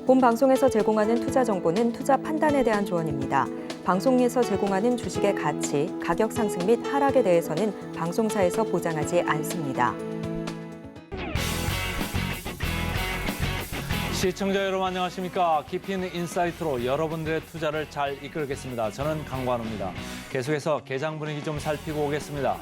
본 방송에서 제공하는 투자 정보는 투자 판단에 대한 조언입니다. 방송에서 제공하는 주식의 가치, 가격 상승 및 하락에 대해서는 방송사에서 보장하지 않습니다. 시청자 여러분 안녕하십니까? 깊이 있는 인사이트로 여러분들의 투자를 잘 이끌겠습니다. 저는 강관우입니다. 계속해서 개장 분위기 좀 살피고 오겠습니다.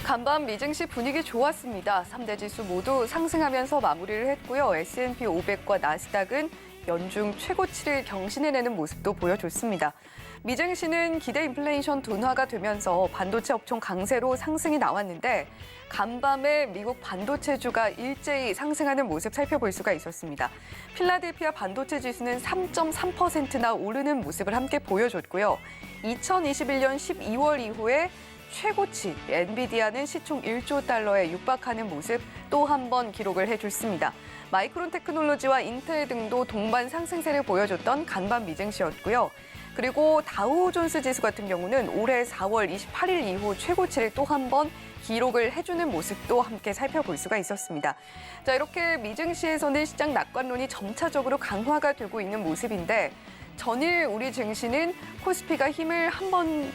간밤 미증시 분위기 좋았습니다. 3대 지수 모두 상승하면서 마무리를 했고요. S&P 500과 나스닥은 연중 최고치를 경신해내는 모습도 보여줬습니다. 미증시는 기대 인플레이션 둔화가 되면서 반도체 업종 강세로 상승이 나왔는데 간밤에 미국 반도체주가 일제히 상승하는 모습 살펴볼 수가 있었습니다. 필라델피아 반도체 지수는 3.3%나 오르는 모습을 함께 보여줬고요. 2021년 12월 이후에 최고치 엔비디아는 시총 1조 달러에 육박하는 모습 또 한 번 기록을 해줬습니다. 마이크론 테크놀로지와 인텔 등도 동반 상승세를 보여줬던 간밤 미증시였고요. 그리고 다우존스 지수 같은 경우는 올해 4월 28일 이후 최고치를 또 한 번 기록을 해주는 모습도 함께 살펴볼 수가 있었습니다. 자, 이렇게 미증시에서는 시장 낙관론이 점차적으로 강화가 되고 있는 모습인데 전일 우리 증시는 코스피가 힘을 한번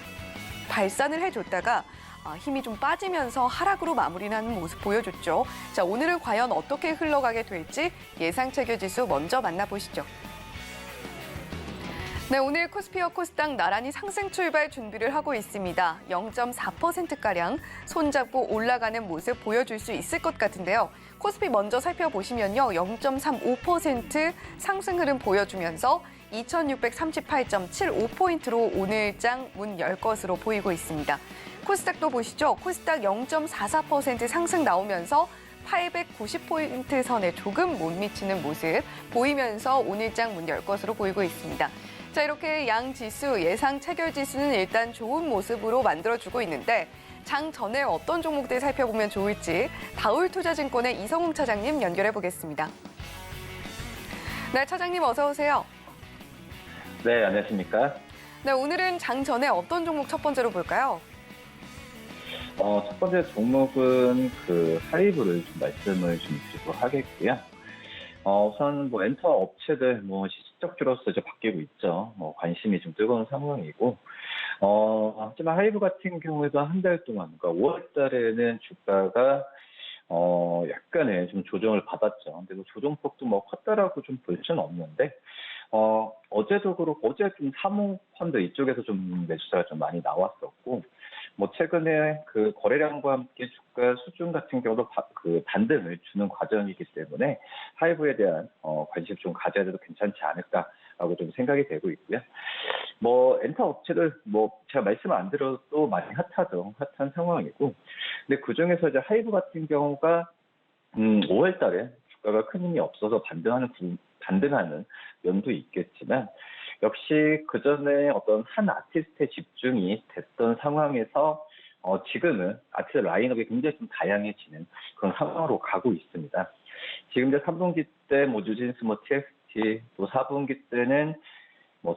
발산을 해줬다가 힘이 좀 빠지면서 하락으로 마무리를 하는 모습 보여줬죠. 자, 오늘은 과연 어떻게 흘러가게 될지 예상 체결 지수 먼저 만나보시죠. 네, 오늘 코스피와 코스닥 나란히 상승 출발 준비를 하고 있습니다. 0.4%가량 손잡고 올라가는 모습 보여줄 수 있을 것 같은데요. 코스피 먼저 살펴보시면요. 0.35% 상승 흐름 보여주면서 2638.75포인트로 오늘장 문 열 것으로 보이고 있습니다. 코스닥도 보시죠. 코스닥 0.44% 상승 나오면서 890포인트 선에 조금 못 미치는 모습 보이면서 오늘장 문 열 것으로 보이고 있습니다. 자, 이렇게 양 지수, 예상 체결 지수는 일단 좋은 모습으로 만들어주고 있는데 장 전에 어떤 종목들 살펴보면 좋을지 다울투자증권의 이성웅 차장님 연결해 보겠습니다. 네, 차장님 어서 오세요. 네, 안녕하십니까? 네, 오늘은 장 전에 어떤 종목 첫 번째로 볼까요? 첫 번째 종목은 하이브를 좀 말씀을 좀 드리도록 하겠고요. 우선 엔터 업체들 시적주로서 이제 바뀌고 있죠. 관심이 좀 뜨거운 상황이고, 하지만 하이브 같은 경우에도 한 달 동안, 그러니까 5월 달에는 주가가 약간의 좀 조정을 받았죠. 근데 조정폭도 컸다라고 좀 볼 수는 없는데, 어제도 그렇고, 어제 좀 사모펀드 이쪽에서 좀 매수자가 좀 많이 나왔었고, 최근에 거래량과 함께 주가 수준 같은 경우도 반등을 주는 과정이기 때문에 하이브에 대한 관심 좀 가져야 돼도 괜찮지 않을까라고 좀 생각이 되고 있고요. 엔터 업체들 제가 말씀 안 드려도 많이 핫하죠. 핫한 상황이고. 근데 그중에서 이제 하이브 같은 경우가 5월 달에 주가가 큰 힘이 없어서 반등하는 면도 있겠지만 역시 그 전에 어떤 한 아티스트에 집중이 됐던 상황에서 지금은 아티스트 라인업이 굉장히 좀 다양해지는 그런 상황으로 가고 있습니다. 지금 이제 3분기 때 뉴진스, TXT, 또 4분기 때는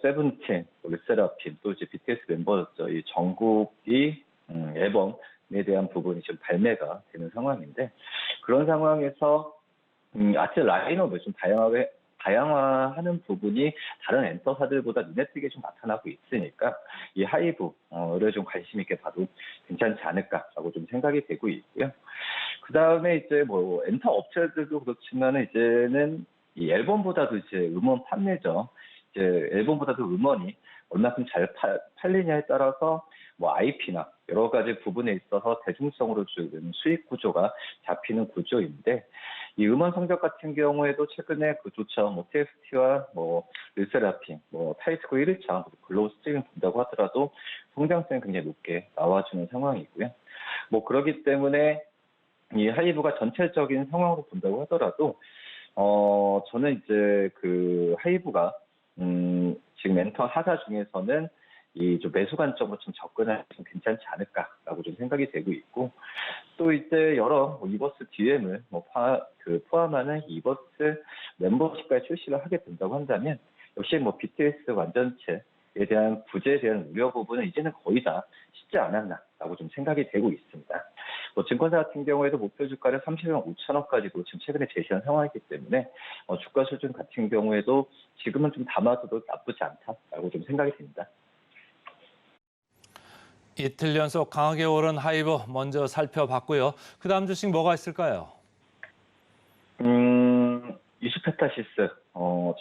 세븐틴, 르세라핌, 또 이제 BTS 멤버였죠. 이 정국이 앨범에 대한 부분이 지금 발매가 되는 상황인데 그런 상황에서 아티스트 라인업을 좀 다양화하는 부분이 다른 엔터사들보다 눈에 띄게 좀 나타나고 있으니까 이 하이브를 좀 관심 있게 봐도 괜찮지 않을까라고 좀 생각이 되고 있고요. 그 다음에 이제 엔터 업체들도 그렇지만 이제는 이 앨범보다도 이제 음원 판매죠. 이제 앨범보다도 음원이 얼마큼 잘 팔리냐에 따라서 IP나 여러 가지 부분에 있어서 대중성으로 주는 수익 구조가 잡히는 구조인데 이 음원 성적 같은 경우에도 최근에 그조차 TXT와 르세라핌, 타이트고 1일차 글로벌 스트리밍 본다고 하더라도 성장성이 굉장히 높게 나와주는 상황이고요. 그러기 때문에 이 하이브가 전체적인 상황으로 본다고 하더라도 저는 이제 하이브가 지금 엔터 하사 중에서는 이 좀 매수 관점으로 좀 접근하면 좀 괜찮지 않을까라고 좀 생각이 되고 있고 또 이제 여러 이버스 DM을 포함하는 이버스 멤버십까지 출시를 하게 된다고 한다면 역시 BTS 완전체에 대한 부재에 대한 우려 부분은 이제는 거의 다 쉽지 않았나라고 좀 생각이 되고 있습니다. 뭐 증권사 같은 경우에도 목표 주가를 30만 5천원까지도 지금 최근에 제시한 상황이기 때문에 주가 수준 같은 경우에도 지금은 좀 담아둬도 나쁘지 않다라고 좀 생각이 듭니다. 이틀 연속 강하게 오른 하이브 먼저 살펴봤고요. 그다음 주식 뭐가 있을까요? 이수페타시스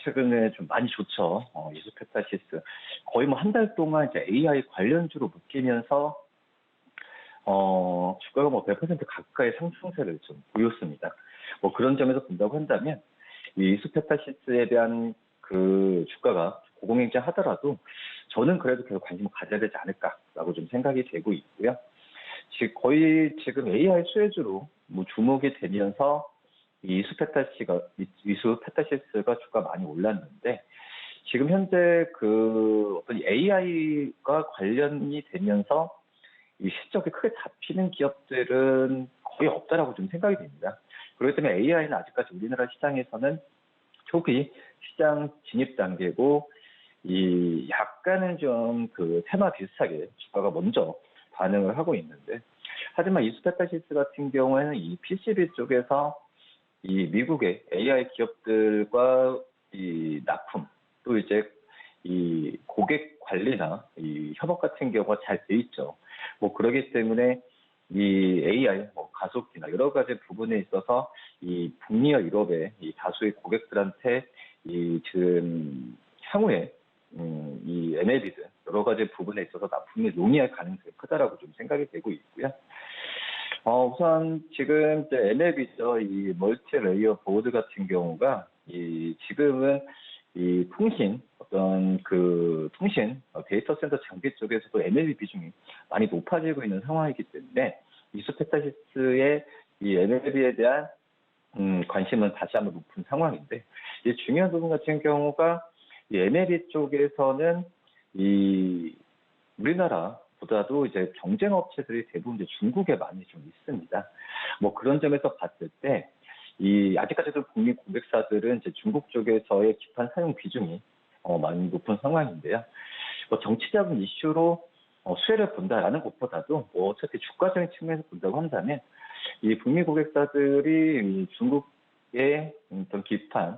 최근에 좀 많이 좋죠. 이수페타시스 거의 뭐 한 달 동안 이제 AI 관련주로 묶이면서 주가가 뭐 100% 가까이 상승세를 좀 보였습니다. 뭐 그런 점에서 본다고 한다면 이 이수페타시스에 대한 그 주가가 고공행진하더라도 저는 그래도 계속 관심을 가져야 되지 않을까라고 좀 생각이 되고 있고요. 거의 지금 AI 수혜주로 뭐 주목이 되면서 이 이수페타시스가 주가 많이 올랐는데 지금 현재 그 어떤 AI가 관련이 되면서 이 실적이 크게 잡히는 기업들은 거의 없다라고 좀 생각이 됩니다. 그렇기 때문에 AI는 아직까지 우리나라 시장에서는 초기 시장 진입 단계고 이 약간은 좀 그 테마 비슷하게 주가가 먼저 반응을 하고 있는데 하지만 이수페타시스 같은 경우에는 이 PCB 쪽에서 이 미국의 AI 기업들과 이 납품 또 이제 이 고객 관리나 이 협업 같은 경우가 잘 돼 있죠. 뭐 그러기 때문에 이 AI 뭐 가속기나 여러 가지 부분에 있어서 이 북미와 유럽의 이 다수의 고객들한테 이 지금 향후에 이 MLB들 여러 가지 부분에 있어서 납품이 논의할 가능성이 크다라고 좀 생각이 되고 있고요. 우선 지금 이제 MLB죠. 이 멀티 레이어 보드 같은 경우가 이 지금은 이 통신 데이터 센터 장비 쪽에서도 MLB 비중이 많이 높아지고 있는 상황이기 때문에 이수페타시스의 이 MLB에 대한 관심은 다시 한번 높은 상황인데 이 중요한 부분 같은 경우가 이 MLB 쪽에서는 이 우리나라보다도 이제 경쟁 업체들이 대부분 이제 중국에 많이 좀 있습니다. 뭐 그런 점에서 봤을 때 이 아직까지도 북미 고객사들은 이제 중국 쪽에서의 기판 사용 비중이 많이 높은 상황인데요. 뭐 정치적인 이슈로 수혜를 본다라는 것보다도 뭐 어차피 주가적인 측면에서 본다고 한다면 이 북미 고객사들이 중국의 어떤 기판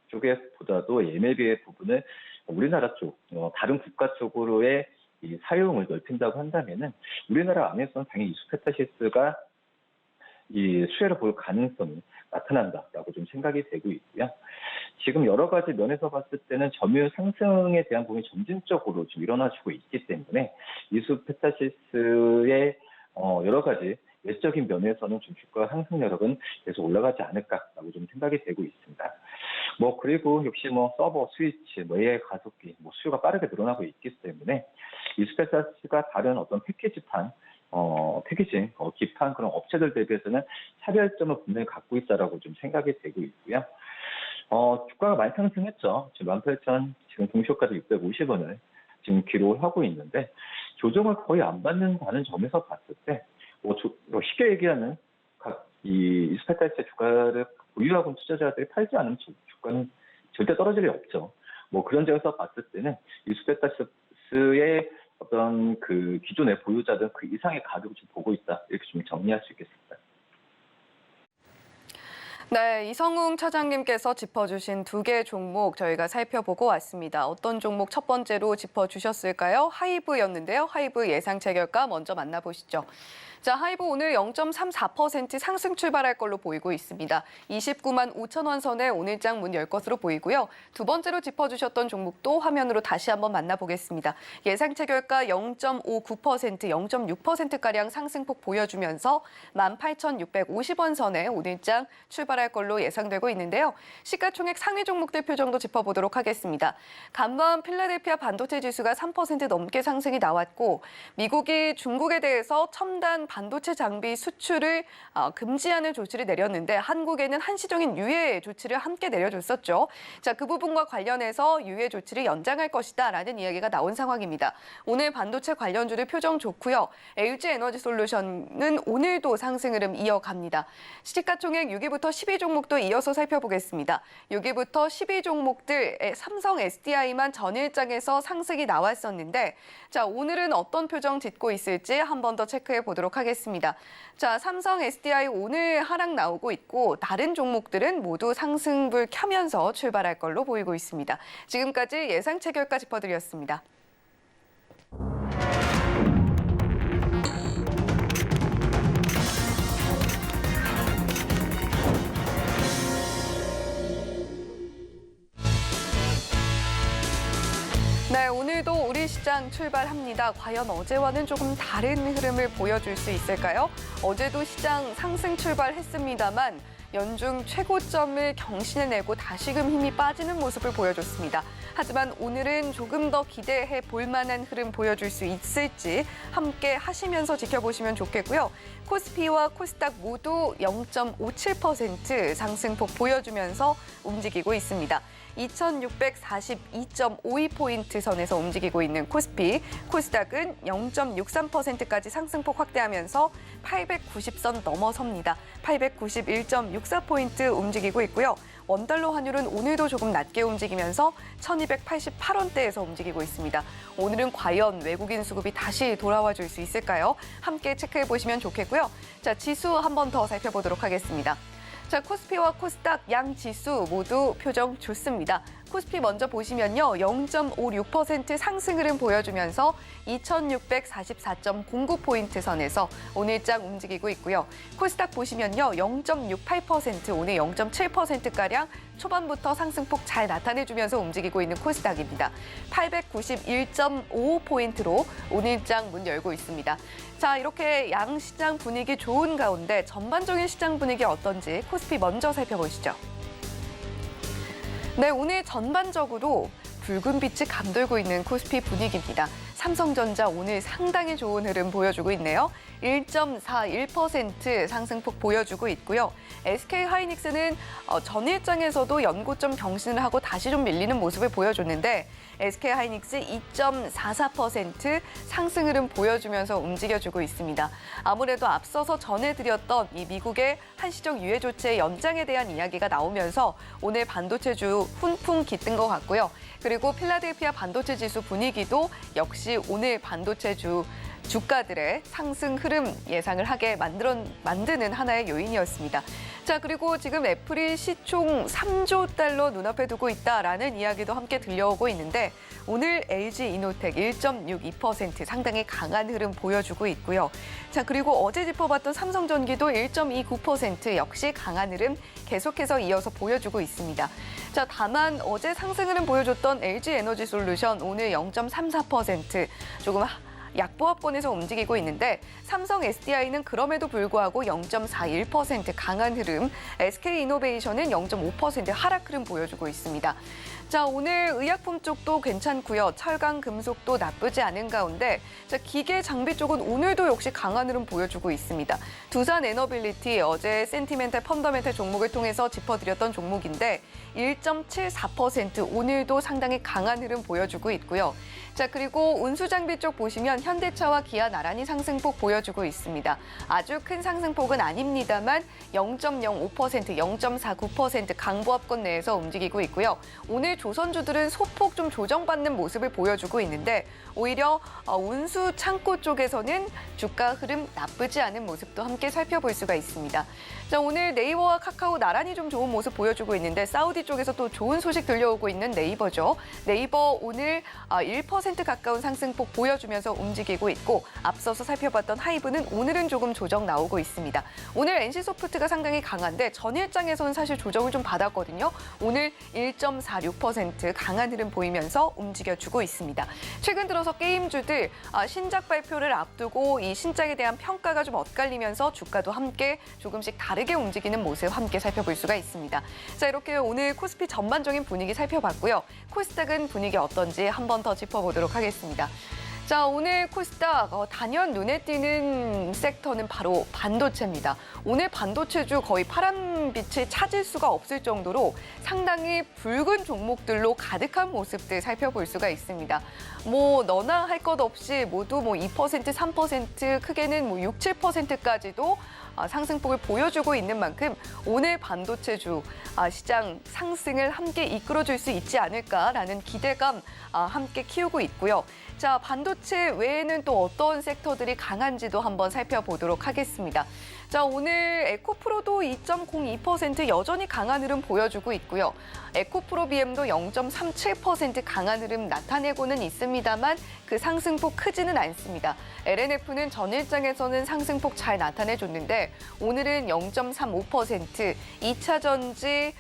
쪽에보다도 MLB의 부분을 우리나라 쪽, 다른 국가 쪽으로의 이 사용을 넓힌다고 한다면은 우리나라 안에서는 당연히 이수페타시스가 이 수혜를 볼 가능성이 나타난다라고 좀 생각이 되고 있고요. 지금 여러 가지 면에서 봤을 때는 점유율 상승에 대한 부분이 점진적으로 좀 일어나주고 있기 때문에 이수페타시스의 여러 가지 외적인 면에서는 좀 주가 상승 여력은 계속 올라가지 않을까라고 좀 생각이 되고 있습니다. 뭐 그리고 역시 뭐 서버 스위치, 뭐 AI 가속기, 뭐 수요가 빠르게 늘어나고 있기 때문에 이수페타시스가 다른 어떤 패키지판, 패키징, 기판 그런 업체들 대비해서는 차별점을 분명히 갖고 있다라고 좀 생각이 되고 있고요. 주가가 많이 상승했죠. 지금 18,000 지금 동시효과도 650원을 지금 기록을 하고 있는데 조정을 거의 안 받는다는 점에서 봤을 때 뭐 쉽게 얘기하는 이 이수페타시스 주가를 보유하고 있는 투자자들이 팔지 않으면 주가는 절대 떨어질 리 없죠. 뭐 그런 점에서 봤을 때는 이수페타시스의 어떤 그 기존의 보유자들 그 이상의 가격을 좀 보고 있다 이렇게 좀 정리할 수 있겠습니다. 네, 이성웅 차장님께서 짚어주신 두 개 종목 저희가 살펴보고 왔습니다. 어떤 종목 첫 번째로 짚어주셨을까요? 하이브였는데요. 하이브 예상 체결가 먼저 만나보시죠. 자, 하이브 오늘 0.34% 상승 출발할 걸로 보이고 있습니다. 29만 5천 원 선에 오늘장 문 열 것으로 보이고요. 두 번째로 짚어주셨던 종목도 화면으로 다시 한번 만나보겠습니다. 예상 체결가 0.59%, 0.6%가량 상승폭 보여주면서 18,650원 선에 오늘장 출발할 걸로 예상되고 있는데요. 시가총액 상위 종목들 표정도 짚어보도록 하겠습니다. 간밤 필라델피아 반도체 지수가 3% 넘게 상승이 나왔고 미국이 중국에 대해서 첨단 반도체 장비 수출을 금지하는 조치를 내렸는데 한국에는 한시적인 유예 조치를 함께 내려줬었죠. 자, 그 부분과 관련해서 유예 조치를 연장할 것이다라는 이야기가 나온 상황입니다. 오늘 반도체 관련주들 표정 좋고요. LG 에너지 솔루션은 오늘도 상승 흐름 이어갑니다. 시가총액 6위부터 12종목도 이어서 살펴보겠습니다. 6위부터 12종목들 삼성 SDI만 전일장에서 상승이 나왔었는데 자, 오늘은 어떤 표정 짓고 있을지 한 번 더 체크해 보도록 하겠습니다. 하겠습니다. 자, 삼성 SDI 오늘 하락 나오고 있고 다른 종목들은 모두 상승불 켜면서 출발할 걸로 보이고 있습니다. 지금까지 예상 체결가 짚어드렸습니다. 네, 오늘도 우리 시장 출발합니다. 과연 어제와는 조금 다른 흐름을 보여줄 수 있을까요? 어제도 시장 상승 출발했습니다만 연중 최고점을 경신해내고 다시금 힘이 빠지는 모습을 보여줬습니다. 하지만 오늘은 조금 더 기대해 볼 만한 흐름 보여줄 수 있을지 함께 하시면서 지켜보시면 좋겠고요. 코스피와 코스닥 모두 0.57% 상승폭 보여주면서 움직이고 있습니다. 2642.52포인트 선에서 움직이고 있는 코스피, 코스닥은 0.63%까지 상승폭 확대하면서 890선 넘어섭니다. 891.64포인트 움직이고 있고요. 원달러 환율은 오늘도 조금 낮게 움직이면서 1288원대에서 움직이고 있습니다. 오늘은 과연 외국인 수급이 다시 돌아와 줄 수 있을까요? 함께 체크해 보시면 좋겠고요. 자, 지수 한 번 더 살펴보도록 하겠습니다. 자, 코스피와 코스닥 양 지수 모두 표정 좋습니다. 코스피 먼저 보시면요. 0.56% 상승 흐름 보여주면서 2644.09포인트 선에서 오늘장 움직이고 있고요. 코스닥 보시면요. 0.68% 오늘 0.7%가량 초반부터 상승폭 잘 나타내주면서 움직이고 있는 코스닥입니다. 891.55포인트로 오늘장 문 열고 있습니다. 자, 이렇게 양 시장 분위기 좋은 가운데 전반적인 시장 분위기 어떤지 코스피 먼저 살펴보시죠. 네, 오늘 전반적으로 붉은 빛이 감돌고 있는 코스피 분위기입니다. 삼성전자 오늘 상당히 좋은 흐름 보여주고 있네요. 1.41% 상승폭 보여주고 있고요. SK하이닉스는 전일장에서도 연고점 경신을 하고 다시 좀 밀리는 모습을 보여줬는데 SK하이닉스 2.44% 상승 흐름 보여주면서 움직여주고 있습니다. 아무래도 앞서서 전해드렸던 이 미국의 한시적 유예 조치의 연장에 대한 이야기가 나오면서 오늘 반도체주 훈풍 깃든 것 같고요. 그리고 필라델피아 반도체 지수 분위기도 역시 오늘 반도체주 주가들의 상승 흐름 예상을 하게 만드는 하나의 요인이었습니다. 자, 그리고 지금 애플이 시총 3조 달러 눈앞에 두고 있다라는 이야기도 함께 들려오고 있는데 오늘 LG이노텍 1.62% 상당히 강한 흐름 보여주고 있고요. 자, 그리고 어제 짚어봤던 삼성전기도 1.29% 역시 강한 흐름 계속해서 이어서 보여주고 있습니다. 자, 다만 어제 상승 흐름 보여줬던 LG에너지솔루션 오늘 0.34% 조금 약보합권에서 움직이고 있는데 삼성 SDI는 그럼에도 불구하고 0.41% 강한 흐름, SK이노베이션은 0.5% 하락 흐름 보여주고 있습니다. 자, 오늘 의약품 쪽도 괜찮고요. 철강, 금속도 나쁘지 않은 가운데 자, 기계, 장비 쪽은 오늘도 역시 강한 흐름 보여주고 있습니다. 두산 에너빌리티 어제 센티멘탈 펀더멘탈 종목을 통해서 짚어드렸던 종목인데 1.74% 오늘도 상당히 강한 흐름 보여주고 있고요. 자, 그리고 운수장비 쪽 보시면 현대차와 기아 나란히 상승폭 보여주고 있습니다. 아주 큰 상승폭은 아닙니다만 0.05%, 0.49% 강보합권 내에서 움직이고 있고요. 오늘 조선주들은 소폭 좀 조정받는 모습을 보여주고 있는데 오히려 운수 창고 쪽에서는 주가 흐름 나쁘지 않은 모습도 함께 살펴볼 수가 있습니다. 자, 오늘 네이버와 카카오 나란히 좀 좋은 모습 보여주고 있는데 사우디 쪽에서 또 좋은 소식 들려오고 있는 네이버죠. 네이버 오늘 1% 가까운 상승폭 보여주면서 움직이고 있고 앞서서 살펴봤던 하이브는 오늘은 조금 조정 나오고 있습니다. 오늘 NC소프트가 상당히 강한데 전일장에서는 사실 조정을 좀 받았거든요. 오늘 1.46% 강한 흐름 보이면서 움직여주고 있습니다. 최근 들어서 게임주들 신작 발표를 앞두고 이 신작에 대한 평가가 좀 엇갈리면서 주가도 함께 조금씩 다르게 움직이는 모습 함께 살펴볼 수가 있습니다. 자, 이렇게 오늘 코스피 전반적인 분위기 살펴봤고요. 코스닥은 분위기 어떤지 한 번 더 짚어보도록 하겠습니다. 자, 오늘 코스닥 단연 눈에 띄는 섹터는 바로 반도체입니다. 오늘 반도체주 거의 파란빛을 찾을 수가 없을 정도로 상당히 붉은 종목들로 가득한 모습들 살펴볼 수가 있습니다. 뭐 너나 할 것 없이 모두 2%, 3% 크게는 6, 7%까지도 상승폭을 보여주고 있는 만큼 오늘 반도체주 시장 상승을 함께 이끌어줄 수 있지 않을까라는 기대감 함께 키우고 있고요. 자, 반도체 외에는 또 어떤 섹터들이 강한지도 한번 살펴보도록 하겠습니다. 자, 오늘 에코프로도 2.02% 여전히 강한 흐름 보여주고 있고요. 에코프로 BM도 0.37% 강한 흐름 나타내고는 있습니다만 그 상승폭 크지는 않습니다. LNF는 전일장에서는 상승폭 잘 나타내줬는데 오늘은 0.35%, 2차전지,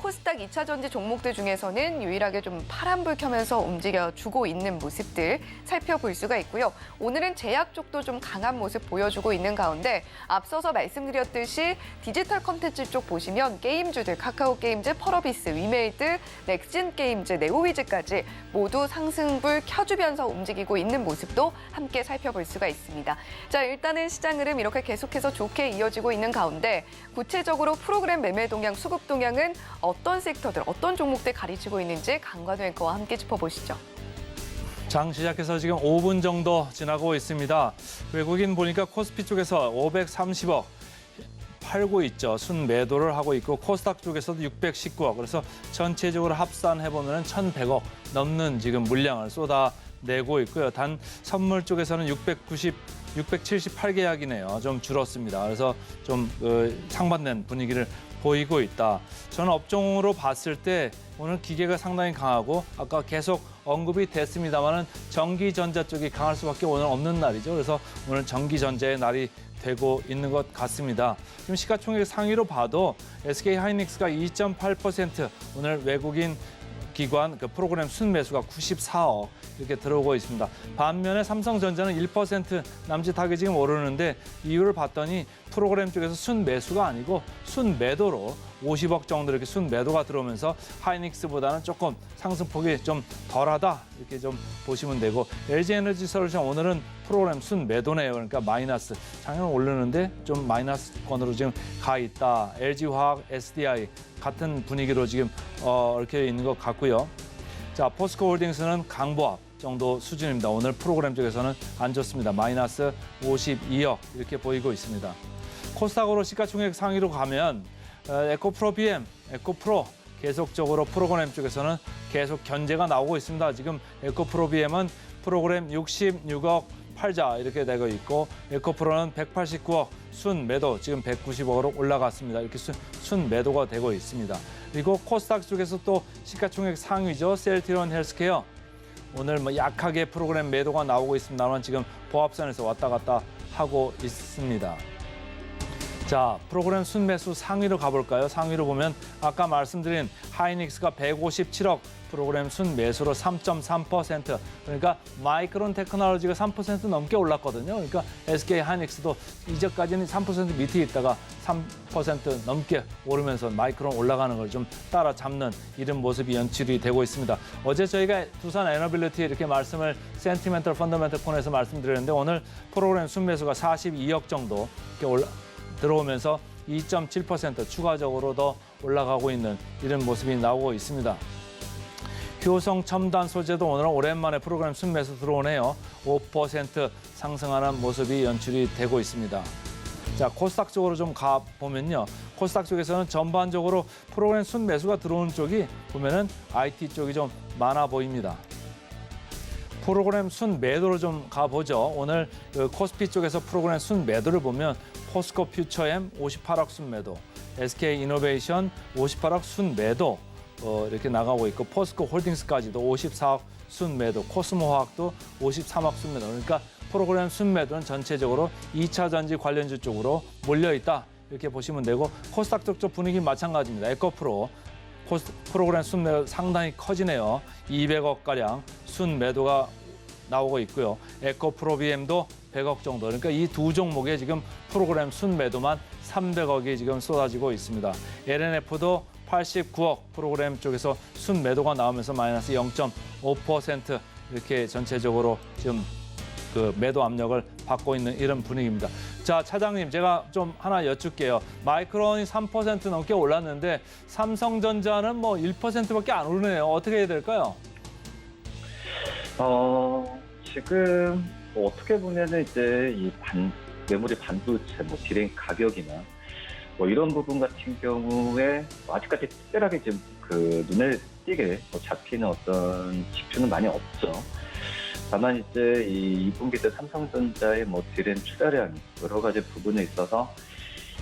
코스닥 2차전지 종목들 중에서는 유일하게 좀 파란불 켜면서 움직여주고 있는 모습들 살펴볼 수가 있고요. 오늘은 제약 쪽도 좀 강한 모습 보여주고 있는 가운데 앞서서 말씀드렸듯이 디지털 콘텐츠 쪽 보시면 게임주들, 카카오 게임즈, 펄어비스, 위메이드, 넥진 게임즈, 네오위즈까지 모두 상승불 켜주면서 움직이고 있는 모습도 함께 살펴볼 수가 있습니다. 자, 일단은 시장 흐름 이렇게 계속해서 좋게 이어지고 있는 가운데 구체적으로 프로그램 매매 동향, 수급 동향은 어떤 섹터들, 어떤 종목들 가리치고 있는지 강관우 앵커와 함께 짚어보시죠. 장 시작해서 지금 5분 정도 지나고 있습니다. 외국인 보니까 코스피 쪽에서 530억 팔고 있죠. 순매도를 하고 있고 코스닥 쪽에서도 619억. 그래서 전체적으로 합산해보면 1,100억 넘는 지금 물량을 쏟아내고 있고요. 단 선물 쪽에서는 678계약이네요. 좀 줄었습니다. 그래서 좀 상반된 분위기를 보이고 있다. 저는 업종으로 봤을 때 오늘 기계가 상당히 강하고 아까 계속 언급이 됐습니다만은 전기전자 쪽이 강할 수밖에 오늘 없는 날이죠. 그래서 오늘 전기전자의 날이 되고 있는 것 같습니다. 지금 시가총액 상위로 봐도 SK하이닉스가 2.8% 오늘 외국인 기관 그 프로그램 순매수가 94억 이렇게 들어오고 있습니다. 반면에 삼성전자는 1% 남짓하게 지금 오르는데 이유를 봤더니 프로그램 쪽에서 순매수가 아니고 순매도로 50억 정도 이렇게 순매도가 들어오면서 하이닉스보다는 조금 상승폭이 좀 덜하다 이렇게 좀 보시면 되고 LG에너지솔루션 오늘은 프로그램 순매도네요. 그러니까 마이너스. 작년 오르는데 좀 마이너스권으로 지금 가 있다. LG화학, SDI 같은 분위기로 지금 이렇게 있는 것 같고요. 자, 포스코홀딩스는 강보합 정도 수준입니다. 오늘 프로그램 쪽에서는 안 좋습니다. 마이너스 52억 이렇게 보이고 있습니다. 코스닥으로 시가총액 상위로 가면 에코프로 BM, 에코프로 계속적으로 프로그램 쪽에서는 계속 견제가 나오고 있습니다. 지금 에코프로 BM은 프로그램 66억 팔자 이렇게 되고 있고 에코프로는 189억 순매도 지금 190억으로 올라갔습니다. 이렇게 순매도가 되고 있습니다. 그리고 코스닥 쪽에서 또 시가총액 상위죠. 셀트리온 헬스케어. 오늘 뭐 약하게 프로그램 매도가 나오고 있습니다만 지금 보합선에서 왔다 갔다 하고 있습니다. 자, 프로그램 순매수 상위로 가볼까요? 상위로 보면 아까 말씀드린 하이닉스가 157억 프로그램 순매수로 3.3%. 그러니까 마이크론 테크놀로지가 3% 넘게 올랐거든요. 그러니까 SK 하이닉스도 이제까지는 3% 밑에 있다가 3% 넘게 오르면서 마이크론 올라가는 걸 좀 따라잡는 이런 모습이 연출이 되고 있습니다. 어제 저희가 두산 에너빌리티 이렇게 말씀을 센티멘털 펀더멘털 코너에서 말씀드렸는데 오늘 프로그램 순매수가 42억 정도 이렇게 들어오면서 2.7% 추가적으로 더 올라가고 있는 이런 모습이 나오고 있습니다. 효성 첨단 소재도 오늘은 오랜만에 프로그램 순매수 들어오네요. 5% 상승하는 모습이 연출이 되고 있습니다. 자, 코스닥 쪽으로 좀 가보면요. 코스닥 쪽에서는 전반적으로 프로그램 순매수가 들어오는 쪽이 보면은 IT 쪽이 좀 많아 보입니다. 프로그램 순매도로 좀 가보죠. 오늘 코스피 쪽에서 프로그램 순매도를 보면 포스코 퓨처엠 58억 순매도, SK 이노베이션 58억 순매도 이렇게 나가고 있고 포스코 홀딩스까지도 54억 순매도, 코스모화학도 53억 순매도. 그러니까 프로그램 순매도는 전체적으로 2차 전지 관련주 쪽으로 몰려있다. 이렇게 보시면 되고 코스닥 쪽 분위기 마찬가지입니다. 에코프로 프로그램 순매도 상당히 커지네요. 200억가량 순매도가 나오고 있고요. 에코프로 BM도 100억 정도. 그러니까 이 두 종목에 지금 프로그램 순매도만 300억이 지금 쏟아지고 있습니다. LNF도 89억 프로그램 쪽에서 순매도가 나오면서 마이너스 0.5% 이렇게 전체적으로 지금 그 매도 압력을 받고 있는 이런 분위기입니다. 자, 차장님, 제가 좀 하나 여쭙게요. 마이크론이 3% 넘게 올랐는데 삼성전자는 뭐 1%밖에 안 오르네요. 어떻게 해야 될까요? 지금 어떻게 보면은 이제 이 메모리 반도체, 뭐 디램 가격이나 뭐 이런 부분 같은 경우에 아직까지 특별하게 지금 그 눈에 띄게 잡히는 어떤 지표는 많이 없죠. 다만 이제 이 2분기 때 삼성전자의 뭐 디램 출하량 여러 가지 부분에 있어서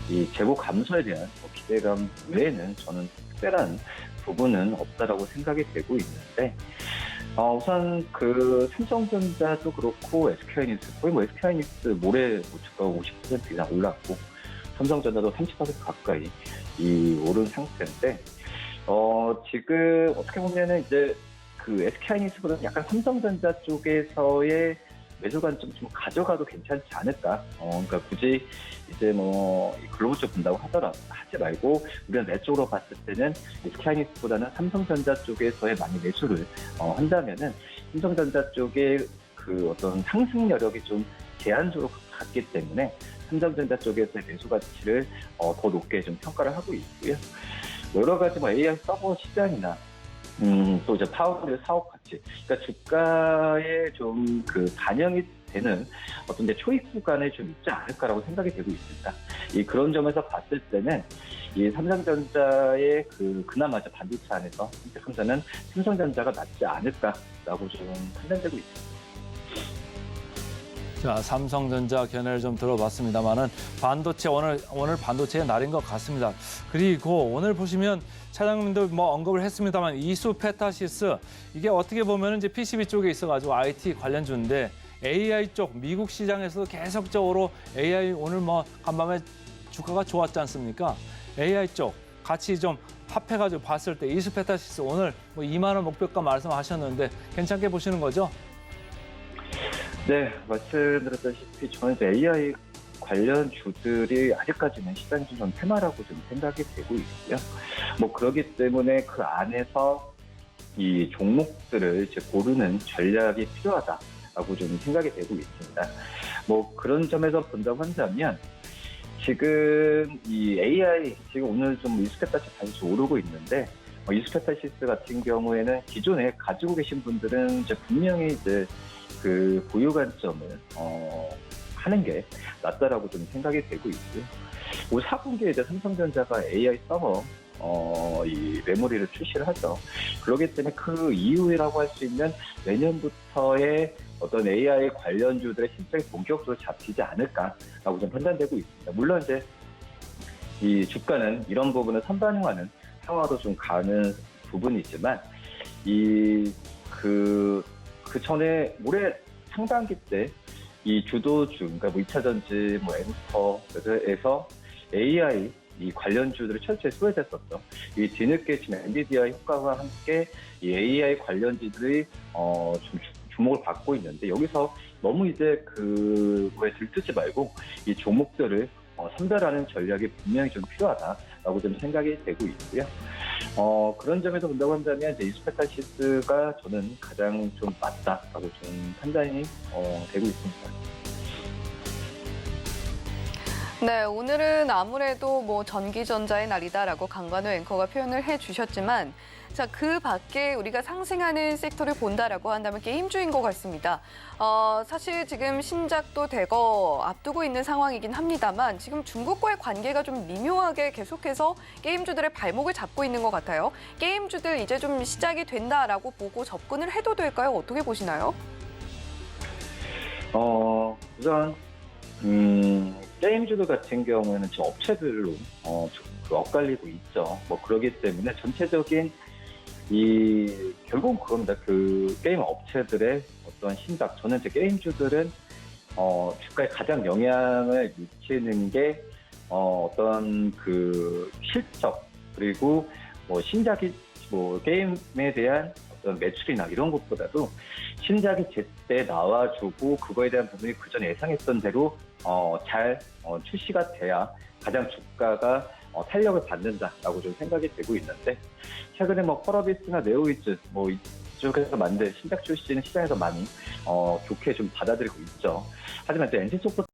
이 재고 감소에 대한 기대감 외에는 저는 특별한 부분은 없다라고 생각이 되고 있는데, 우선 그 삼성전자도 그렇고 SK하이닉스, 거의 뭐 SK하이닉스 모레 주가가 50% 이상 올랐고 삼성전자도 30% 가까이 오른 상태인데, 지금 어떻게 보면은 이제 그 SK하이닉스보다는 약간 삼성전자 쪽에서의 매수 관점 좀 가져가도 괜찮지 않을까. 그러니까 굳이 이제 뭐 글로벌 쪽 본다고 하지 말고 우리가 내적으로 봤을 때는 SK하이닉스보다는 삼성전자 쪽에서의 많이 매수를 한다면은 삼성전자 쪽에 그 어떤 상승 여력이 좀 제한적으로 갔기 때문에 삼성전자 쪽에서의 매수 가치를 더 높게 좀 평가를 하고 있고요. 여러 가지 뭐 AI 서버 시장이나 또 이제 파워를 사업 가치, 그러니까 주가에 좀 그 반영이 되는 어떤 이제 초입 구간에 좀 있지 않을까라고 생각이 되고 있습니다. 그런 점에서 봤을 때는 이 삼성전자의 그나마 이제 반도체 안에서 선택한다는 삼성전자가 낫지 않을까라고 좀 판단되고 있습니다. 자, 삼성전자 견해를 좀 들어봤습니다만은 반도체 오늘 반도체의 날인 것 같습니다. 그리고 오늘 보시면 차장님도 뭐 언급을 했습니다만 이수페타시스 이게 어떻게 보면 이제 PCB 쪽에 있어가지고 IT 관련주인데 AI 쪽 미국 시장에서도 계속적으로 AI 오늘 뭐 간밤에 주가가 좋았지 않습니까? AI 쪽 같이 좀 합해가지고 봤을 때 이수페타시스 오늘 뭐 2만 원 목표가 말씀하셨는데 괜찮게 보시는 거죠? 네, 말씀드렸다시피 저는 이제 AI 관련 주들이 아직까지는 시장이 좀 테마라고 좀 생각이 되고 있고요. 뭐 그렇기 때문에 그 안에서 이 종목들을 이제 고르는 전략이 필요하다라고 좀 생각이 되고 있습니다. 뭐 그런 점에서 본다고 한다면 지금 이 AI 지금 오늘 좀 이수페타시스 다시 오르고 있는데 이수페타시스 같은 경우에는 기존에 가지고 계신 분들은 이제 분명히 이제 그 보유 관점을 하는 게 낫다라고 좀 생각이 되고 있고요. 올 4분기에 이제 삼성전자가 AI 서버 이 메모리를 출시를 하죠. 그렇기 때문에 그 이후라고 할 수 있는 내년부터의 어떤 AI 관련주들의 실적이 본격적으로 잡히지 않을까라고 좀 판단되고 있습니다. 물론 이제 이 주가는 이런 부분을 선반영하는 상황으로 좀 가는 부분이지만 그 전에 올해 상반기 때 이 주도주, 그러니까 뭐 2차전지, 뭐 엔터에서 AI 이 관련주들이 철저히 소외됐었죠. 이 뒤늦게 지금 엔비디아 효과와 함께 이 AI 관련주들이 좀 주목을 받고 있는데 여기서 너무 이제 그거에 들뜨지 말고 이 종목들을 선별하는 전략이 분명히 좀 필요하다라고 좀 생각이 되고 있고요. 그런 점에서 본다고 한다면 이제 이수페타시스가 저는 가장 좀 맞다라고 좀 판단이 되고 있습니다. 네, 오늘은 아무래도 뭐 전기전자의 날이다라고 강관우 앵커가 표현을 해주셨지만 자, 그 밖에 우리가 상승하는 섹터를 본다라고 한다면 게임주인 것 같습니다. 사실 지금 신작도 대거 앞두고 있는 상황이긴 합니다만 지금 중국과의 관계가 좀 미묘하게 계속해서 게임주들의 발목을 잡고 있는 것 같아요. 게임주들 이제 좀 시작이 된다라고 보고 접근을 해도 될까요? 어떻게 보시나요? 우선 게임주들 같은 경우에는 지금 업체들로 엇갈리고 있죠. 뭐 그러기 때문에 전체적인 결국은 그겁니다. 그 게임 업체들의 어떤 신작, 저는 이제 게임주들은 주가에 가장 영향을 미치는 게 어떤 그 실적 그리고 뭐 신작이 뭐 게임에 대한 어떤 매출이나 이런 것보다도 신작이 제때 나와주고 그거에 대한 부분이 그전에 예상했던 대로 잘 출시가 돼야 가장 주가가 탄력을 받는다라고 좀 생각이 되고 있는데 최근에 뭐 펄어비스나 네오위즈 뭐 이쪽에서 만든 신작 출시는 시장에서 많이 좋게 좀 받아들이고 있죠. 하지만 이제 NC소프트가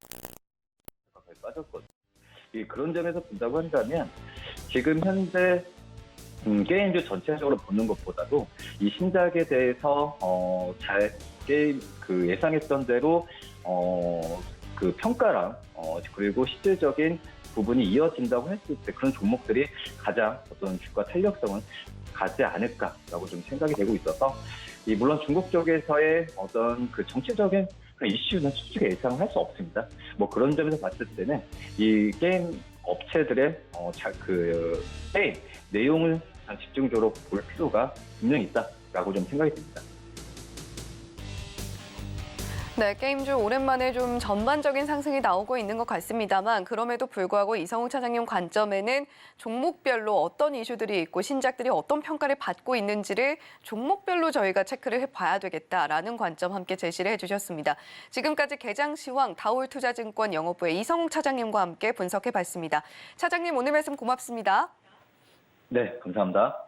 빠졌거든요. 그런 점에서 본다고 한다면 지금 현재 게임주 전체적으로 보는 것보다도 이 신작에 대해서 잘 게임 그 예상했던 대로 그 평가랑 그리고 실질적인 부분이 이어진다고 했을 때 그런 종목들이 가장 어떤 주가 탄력성은 가지 않을까라고 좀 생각이 되고 있어서 물론 중국 쪽에서의 어떤 그 정치적인 그런 이슈는 솔직히 예상을 할 수 없습니다. 뭐 그런 점에서 봤을 때는 이 게임 업체들의 그 게임 내용을 집중적으로 볼 필요가 분명히 있다라고 좀 생각이 듭니다. 네, 게임주 오랜만에 좀 전반적인 상승이 나오고 있는 것 같습니다만 그럼에도 불구하고 이성욱 차장님 관점에는 종목별로 어떤 이슈들이 있고 신작들이 어떤 평가를 받고 있는지를 종목별로 저희가 체크를 해봐야 되겠다라는 관점 함께 제시를 해주셨습니다. 지금까지 개장시황 다올투자증권 영업부의 이성욱 차장님과 함께 분석해봤습니다. 차장님 오늘 말씀 고맙습니다. 네, 감사합니다.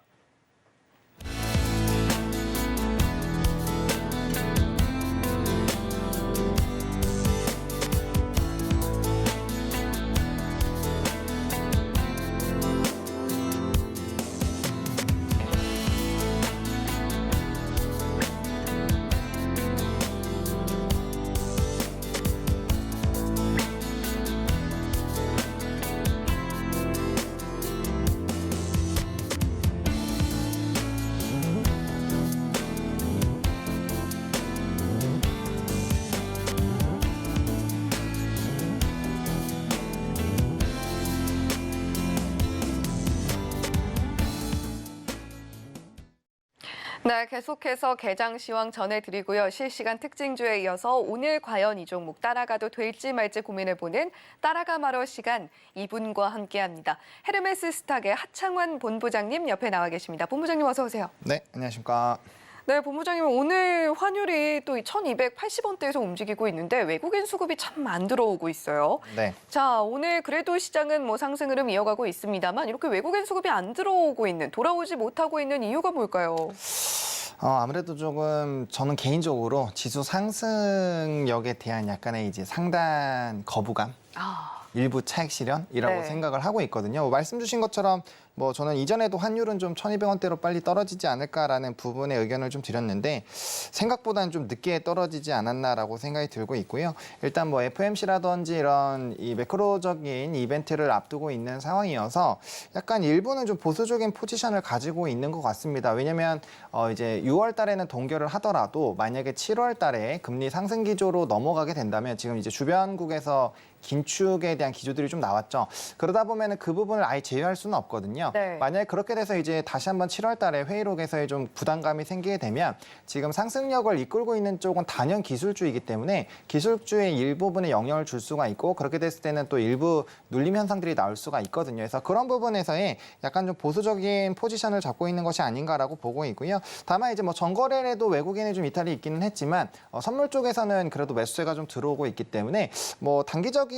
네, 계속해서 개장 시황 전해드리고요. 실시간 특징주에 이어서 오늘 과연 이 종목 따라가도 될지 말지 고민해보는 따라가 말어 시간 2분과 함께합니다. 헤르메스 스탁의 하창환 본부장님 옆에 나와 계십니다. 본부장님 어서 오세요. 네, 안녕하십니까. 네, 본부장님 오늘 환율이 또 1,280원대에서 움직이고 있는데 외국인 수급이 참 안 들어오고 있어요. 네. 자, 오늘 그래도 시장은 뭐 상승 흐름 이어가고 있습니다만 이렇게 외국인 수급이 안 들어오고 있는, 돌아오지 못하고 있는 이유가 뭘까요? 아무래도 조금 저는 개인적으로 지수 상승력에 대한 약간의 이제 상단 거부감, 일부 차익 실현이라고 네. 생각을 하고 있거든요. 말씀 주신 것처럼 뭐 저는 이전에도 환율은 좀 1,200원대로 빨리 떨어지지 않을까라는 부분의 의견을 좀 드렸는데 생각보다는 좀 늦게 떨어지지 않았나라고 생각이 들고 있고요. 일단 뭐 FOMC라든지 이런 이 매크로적인 이벤트를 앞두고 있는 상황이어서 약간 일부는 좀 보수적인 포지션을 가지고 있는 것 같습니다. 왜냐면 이제 6월 달에는 동결을 하더라도 만약에 7월 달에 금리 상승 기조로 넘어가게 된다면 지금 이제 주변국에서 긴축에 대한 기조들이 좀 나왔죠. 그러다 보면은 그 부분을 아예 제외할 수는 없거든요. 네. 만약에 그렇게 돼서 이제 다시 한번 7월 달에 회의록에서의 좀 부담감이 생기게 되면 지금 상승력을 이끌고 있는 쪽은 단연 기술주이기 때문에 기술주의 일부분에 영향을 줄 수가 있고 그렇게 됐을 때는 또 일부 눌림 현상들이 나올 수가 있거든요. 그래서 그런 부분에서의 약간 좀 보수적인 포지션을 잡고 있는 것이 아닌가라고 보고 있고요. 다만 이제 뭐 전거래에도 외국인이 좀 이탈이 있기는 했지만 선물 쪽에서는 그래도 매수세가 좀 들어오고 있기 때문에 뭐 단기적인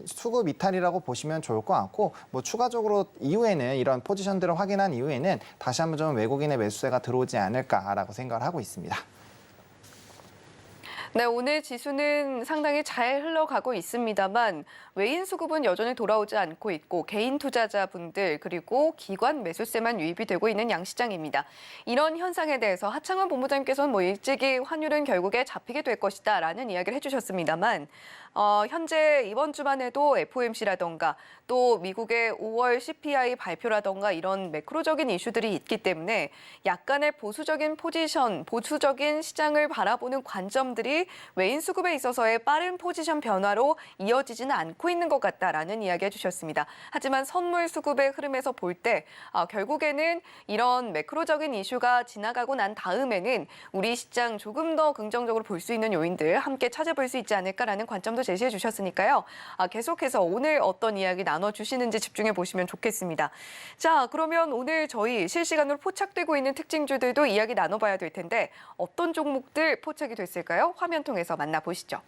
수급 이탈이라고 보시면 좋을 것 같고 뭐 추가적으로 이후에는 이런 포지션들을 확인한 이후에는 다시 한번 좀 외국인의 매수세가 들어오지 않을까라고 생각을 하고 있습니다. 네, 오늘 지수는 상당히 잘 흘러가고 있습니다만 외인 수급은 여전히 돌아오지 않고 있고 개인 투자자분들 그리고 기관 매수세만 유입이 되고 있는 양시장입니다. 이런 현상에 대해서 하창환 본부장님께서는 뭐 일찍이 환율은 결국에 잡히게 될 것이다라는 이야기를 해주셨습니다만 현재 이번 주만 해도 FOMC라던가 또 미국의 5월 CPI 발표라던가 이런 매크로적인 이슈들이 있기 때문에 약간의 보수적인 포지션, 보수적인 시장을 바라보는 관점들이 외인 수급에 있어서의 빠른 포지션 변화로 이어지지는 않고 있는 것 같다라는 이야기 해주셨습니다. 하지만 선물 수급의 흐름에서 볼 때 결국에는 이런 매크로적인 이슈가 지나가고 난 다음에는 우리 시장 조금 더 긍정적으로 볼 수 있는 요인들 함께 찾아볼 수 있지 않을까라는 관점도 제시해 주셨으니까요. 계속해서 오늘 어떤 이야기 나눠주시는지 집중해 보시면 좋겠습니다. 자, 그러면 오늘 저희 실시간으로 포착되고 있는 특징주들도 이야기 나눠봐야 될 텐데 어떤 종목들 포착이 됐을까요? 화면 통해서 만나보시죠.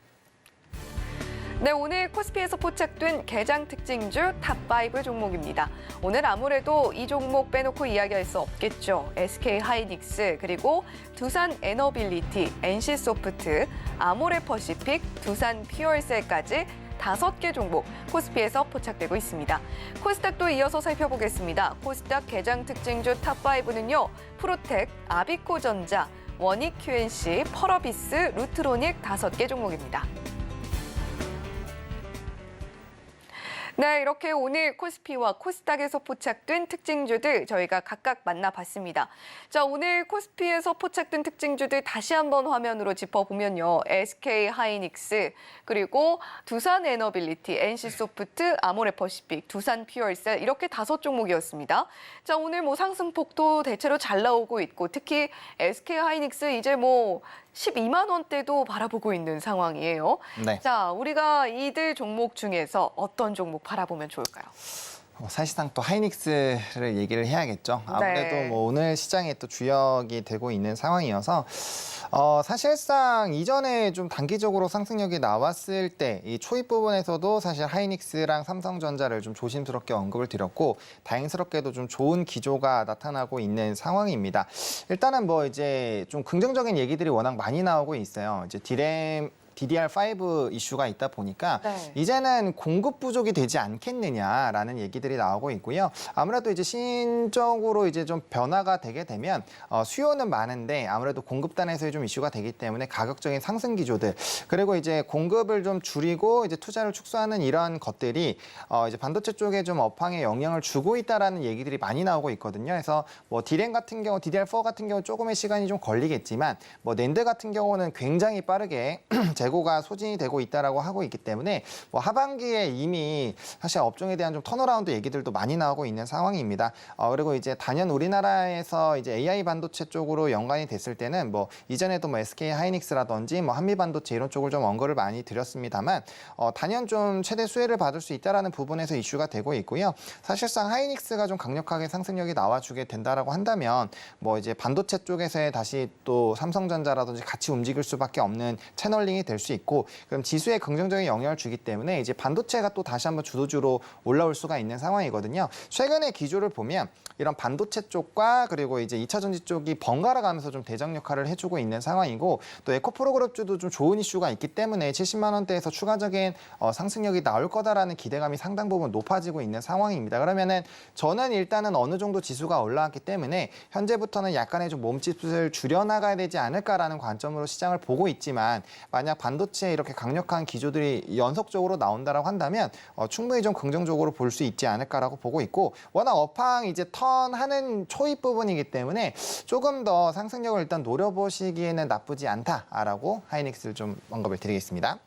네, 오늘 코스피에서 포착된 개장 특징주 탑5 종목입니다. 오늘 아무래도 이 종목 빼놓고 이야기할 수 없겠죠. SK하이닉스, 그리고 두산 에너빌리티, NC소프트, 아모레퍼시픽, 두산 퓨얼셀까지 5개 종목 코스피에서 포착되고 있습니다. 코스닥도 이어서 살펴보겠습니다. 코스닥 개장 특징주 탑5는요. 프로텍, 아비코전자, 원익 QNC, 펄어비스, 루트로닉 5개 종목입니다. 네, 이렇게 오늘 코스피와 코스닥에서 포착된 특징주들 저희가 각각 만나봤습니다. 자, 오늘 코스피에서 포착된 특징주들 다시 한번 화면으로 짚어보면요. SK하이닉스, 그리고 두산에너빌리티, NC소프트, 아모레퍼시픽, 두산퓨얼셀 이렇게 5종목이었습니다. 자, 오늘 뭐 상승폭도 대체로 잘 나오고 있고 특히 SK하이닉스 이제 뭐 12만 원대도 바라보고 있는 상황이에요. 네. 자, 우리가 이들 종목 중에서 어떤 종목 바라보면 좋을까요? 사실상 또 하이닉스를 얘기를 해야겠죠. 아무래도 네. 뭐 오늘 시장에 또 주역이 되고 있는 상황이어서 사실상 이전에 좀 단기적으로 상승력이 나왔을 때 이 초입 부분에서도 사실 하이닉스랑 삼성전자를 좀 조심스럽게 언급을 드렸고 다행스럽게도 좀 좋은 기조가 나타나고 있는 상황입니다. 일단은 뭐 이제 좀 긍정적인 얘기들이 워낙 많이 나오고 있어요. 이제 DDR5 이슈가 있다 보니까 네. 이제는 공급 부족이 되지 않겠느냐라는 얘기들이 나오고 있고요. 아무래도 이제 신적으로 이제 좀 변화가 되게 되면 수요는 많은데 아무래도 공급단에서의 좀 이슈가 되기 때문에 가격적인 상승 기조들 그리고 이제 공급을 좀 줄이고 이제 투자를 축소하는 이런 것들이 이제 반도체 쪽에 좀 업황에 영향을 주고 있다라는 얘기들이 많이 나오고 있거든요. 그래서 뭐 D램 같은 경우, DDR4 같은 경우 조금의 시간이 좀 걸리겠지만 뭐 낸드 같은 경우는 굉장히 빠르게 재고가 소진이 되고 있다라고 하고 있기 때문에 뭐 하반기에 이미 사실 업종에 대한 좀 턴어라운드 얘기들도 많이 나오고 있는 상황입니다. 그리고 이제 단연 우리나라에서 이제 AI 반도체 쪽으로 연관이 됐을 때는 뭐 이전에도 뭐 SK 하이닉스라든지 뭐 한미 반도체 이런 쪽을 좀 언급을 많이 드렸습니다만 단연 좀 최대 수혜를 받을 수 있다라는 부분에서 이슈가 되고 있고요. 사실상 하이닉스가 좀 강력하게 상승력이 나와주게 된다라고 한다면 뭐 이제 반도체 쪽에서의 다시 또 삼성전자라든지 같이 움직일 수밖에 없는 채널링이 될 수 있고 그럼 지수에 긍정적인 영향을 주기 때문에 이제 반도체가 또 다시 한번 주도주로 올라올 수가 있는 상황이거든요. 최근의 기조를 보면 이런 반도체 쪽과 그리고 이제 2차 전지 쪽이 번갈아 가면서 좀 대장 역할을 해주고 있는 상황이고 또 에코프로그룹주도 좀 좋은 이슈가 있기 때문에 70만 원대에서 추가적인 상승력이 나올 거다라는 기대감이 상당 부분 높아지고 있는 상황입니다. 그러면은 저는 일단은 어느 정도 지수가 올라왔기 때문에 현재부터는 약간의 좀 몸집을 줄여나가야 되지 않을까라는 관점으로 시장을 보고 있지만 만약 반도체에 이렇게 강력한 기조들이 연속적으로 나온다라고 한다면 충분히 좀 긍정적으로 볼 수 있지 않을까라고 보고 있고 워낙 업황 이제 턴하는 초입 부분이기 때문에 조금 더 상승력을 일단 노려보시기에는 나쁘지 않다라고 하이닉스를 좀 언급을 드리겠습니다.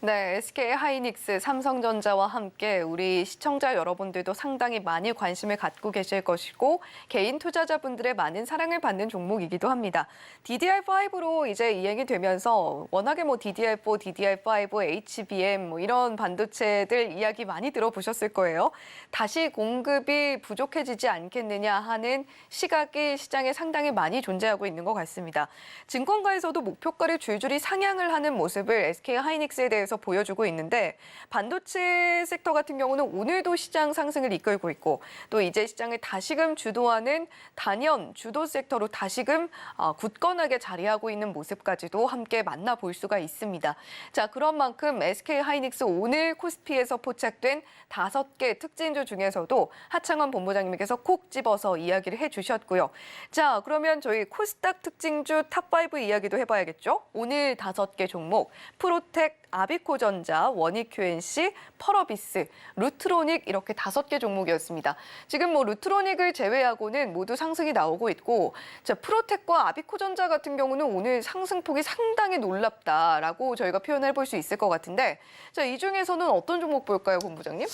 네, SK하이닉스, 삼성전자와 함께 우리 시청자 여러분들도 상당히 많이 관심을 갖고 계실 것이고 개인 투자자분들의 많은 사랑을 받는 종목이기도 합니다. DDR5로 이제 이행이 되면서 워낙에 뭐 DDR4, DDR5, HBM 뭐 이런 반도체들 이야기 많이 들어보셨을 거예요. 다시 공급이 부족해지지 않겠느냐 하는 시각이 시장에 상당히 많이 존재하고 있는 것 같습니다. 증권가에서도 목표가를 줄줄이 상향을 하는 모습을 SK하이닉스에 대해서 보여주고 있는데 반도체 섹터 같은 경우는 오늘도 시장 상승을 이끌고 있고 또 이제 시장을 다시금 주도하는 단연 주도 섹터로 다시금 굳건하게 자리하고 있는 모습까지도 함께 만나볼 수가 있습니다. 자, 그런 만큼 SK하이닉스 오늘 코스피에서 포착된 5개 특징주 중에서도 하창원 본부장님께서 콕 집어서 이야기를 해주셨고요. 자, 그러면 저희 코스닥 특징주 탑5 이야기도 해봐야겠죠? 오늘 5개 종목 프로텍, 아비코전자, 원익QNC, 펄어비스, 루트로닉 이렇게 5개 종목이었습니다. 지금 뭐 루트로닉을 제외하고는 모두 상승이 나오고 있고 자, 프로텍과 아비코전자 같은 경우는 오늘 상승폭이 상당히 놀랍다라고 저희가 표현해 볼 수 있을 것 같은데 자, 이 중에서는 어떤 종목 볼까요, 본부장님?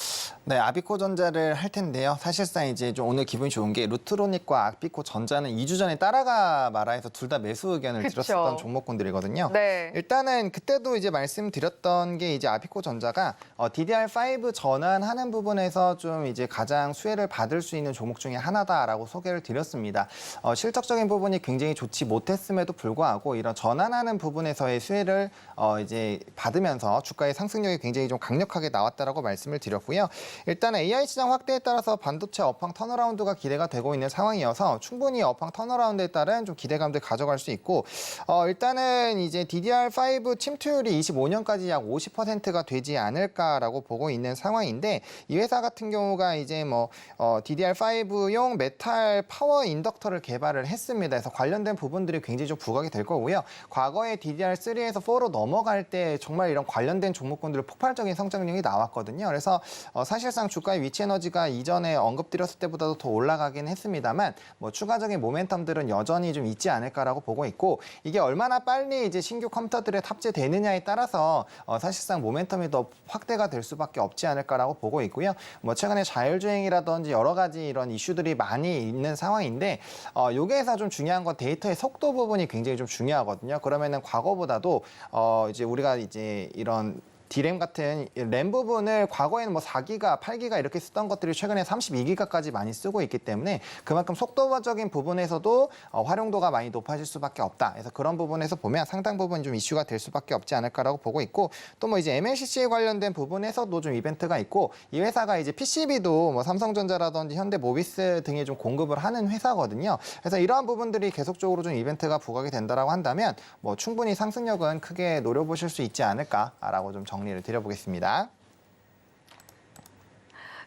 네, 아비코전자를 할 텐데요. 사실상 이제 좀 오늘 기분이 좋은 게 루트로닉과 아비코전자는 2주 전에 따라가 말아해서 둘 다 매수 의견을 그쵸. 들었었던 종목군들이거든요. 네. 일단은 그때도 이제 말씀드렸던 게 이제 아비코전자가 DDR5 전환하는 부분에서 좀 이제 가장 수혜를 받을 수 있는 종목 중에 하나다라고 소개를 드렸습니다. 실적적인 부분이 굉장히 좋지 못했음에도 불구하고 이런 전환하는 부분에서의 수혜를 이제 받으면서 주가의 상승력이 굉장히 좀 강력하게 나왔다라고 말씀을 드렸고요. 일단 AI 시장 확대에 따라서 반도체 업황 턴어라운드가 기대가 되고 있는 상황이어서 충분히 업황 턴어라운드에 따른 좀 기대감들 가져갈 수 있고 일단은 이제 DDR5 침투율이 25년까지 지분까지 약 50%가 되지 않을까라고 보고 있는 상황인데 이 회사 같은 경우가 이제 DDR5용 메탈 파워 인덕터를 개발을 했습니다. 그래서 관련된 부분들이 굉장히 좀 부각이 될 거고요. 과거에 DDR3에서 4로 넘어갈 때 정말 이런 관련된 종목군들 폭발적인 성장률이 나왔거든요. 그래서 사실상 주가의 위치 에너지가 이전에 언급드렸을 때보다도 더 올라가긴 했습니다만 추가적인 모멘텀들은 여전히 좀 있지 않을까라고 보고 있고 이게 얼마나 빨리 이제 신규 컴퓨터들에 탑재되느냐에 따라서 사실상 모멘텀이 더 확대가 될 수밖에 없지 않을까라고 보고 있고요. 최근에 자율주행이라든지 여러 가지 이런 이슈들이 많이 있는 상황인데 여기에서 좀 중요한 건 데이터의 속도 부분이 굉장히 좀 중요하거든요. 그러면은 과거보다도 이제 우리가 이제 이런 D램 같은 램 부분을 과거에는 4기가, 8기가 이렇게 쓰던 것들이 최근에 32기가까지 많이 쓰고 있기 때문에 그만큼 속도적인 부분에서도 활용도가 많이 높아질 수밖에 없다. 그래서 그런 부분에서 보면 상당 부분 좀 이슈가 될 수밖에 없지 않을까라고 보고 있고 또 이제 MLCC에 관련된 부분에서도 좀 이벤트가 있고 이 회사가 이제 PCB도 삼성전자라든지 현대모비스 등에 좀 공급을 하는 회사거든요. 그래서 이러한 부분들이 계속적으로 좀 이벤트가 부각이 된다라고 한다면 충분히 상승력은 크게 노려보실 수 있지 않을까라고 좀 정리를 드려보겠습니다.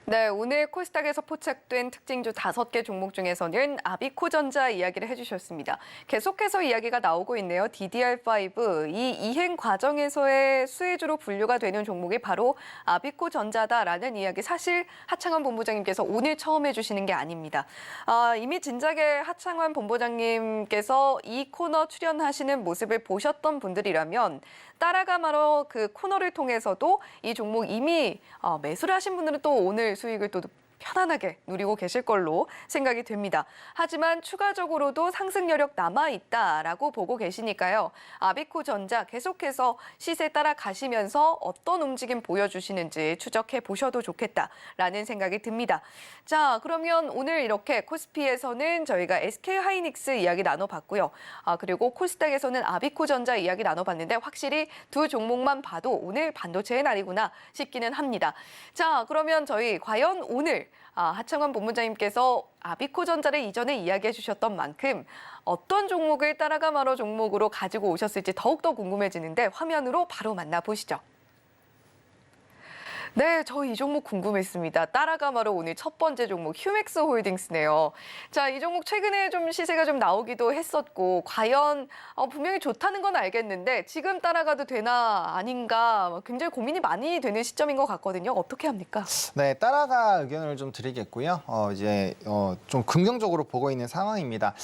네, 오늘 코스닥에서 포착된 특징주 5개 종목 중에서는 아비코전자 이야기를 해주셨습니다. 계속해서 이야기가 나오고 있네요. DDR5, 이 이행 과정에서의 수혜주로 분류가 되는 종목이 바로 아비코전자다라는 이야기 사실 하창원 본부장님께서 오늘 처음 해주시는 게 아닙니다. 이미 진작에 하창원 본부장님께서 이 코너 출연하시는 모습을 보셨던 분들이라면 따라가 바로 그 코너를 통해서도 이 종목 이미 매수를 하신 분들은 또 오늘 수익을 또 편안하게 누리고 계실 걸로 생각이 됩니다. 하지만 추가적으로도 상승 여력 남아있다라고 보고 계시니까요. 아비코전자 계속해서 시세 따라가시면서 어떤 움직임 보여주시는지 추적해 보셔도 좋겠다라는 생각이 듭니다. 자, 그러면 오늘 이렇게 코스피에서는 저희가 SK하이닉스 이야기 나눠봤고요. 그리고 코스닥에서는 아비코전자 이야기 나눠봤는데 확실히 두 종목만 봐도 오늘 반도체의 날이구나 싶기는 합니다. 자, 그러면 저희 과연 오늘 하창원 본부장님께서 아비코전자를 이전에 이야기해 주셨던 만큼 어떤 종목을 따라가 마로 종목으로 가지고 오셨을지 더욱더 궁금해지는데 화면으로 바로 만나보시죠. 네, 저 이 종목 궁금했습니다. 따라가마로 오늘 첫 번째 종목 휴맥스 홀딩스네요. 자, 이 종목 최근에 좀 시세가 좀 나오기도 했었고 과연 분명히 좋다는 건 알겠는데 지금 따라가도 되나 아닌가 굉장히 고민이 많이 되는 시점인 것 같거든요. 어떻게 합니까? 네, 따라가 의견을 좀 드리겠고요. 좀 긍정적으로 보고 있는 상황입니다.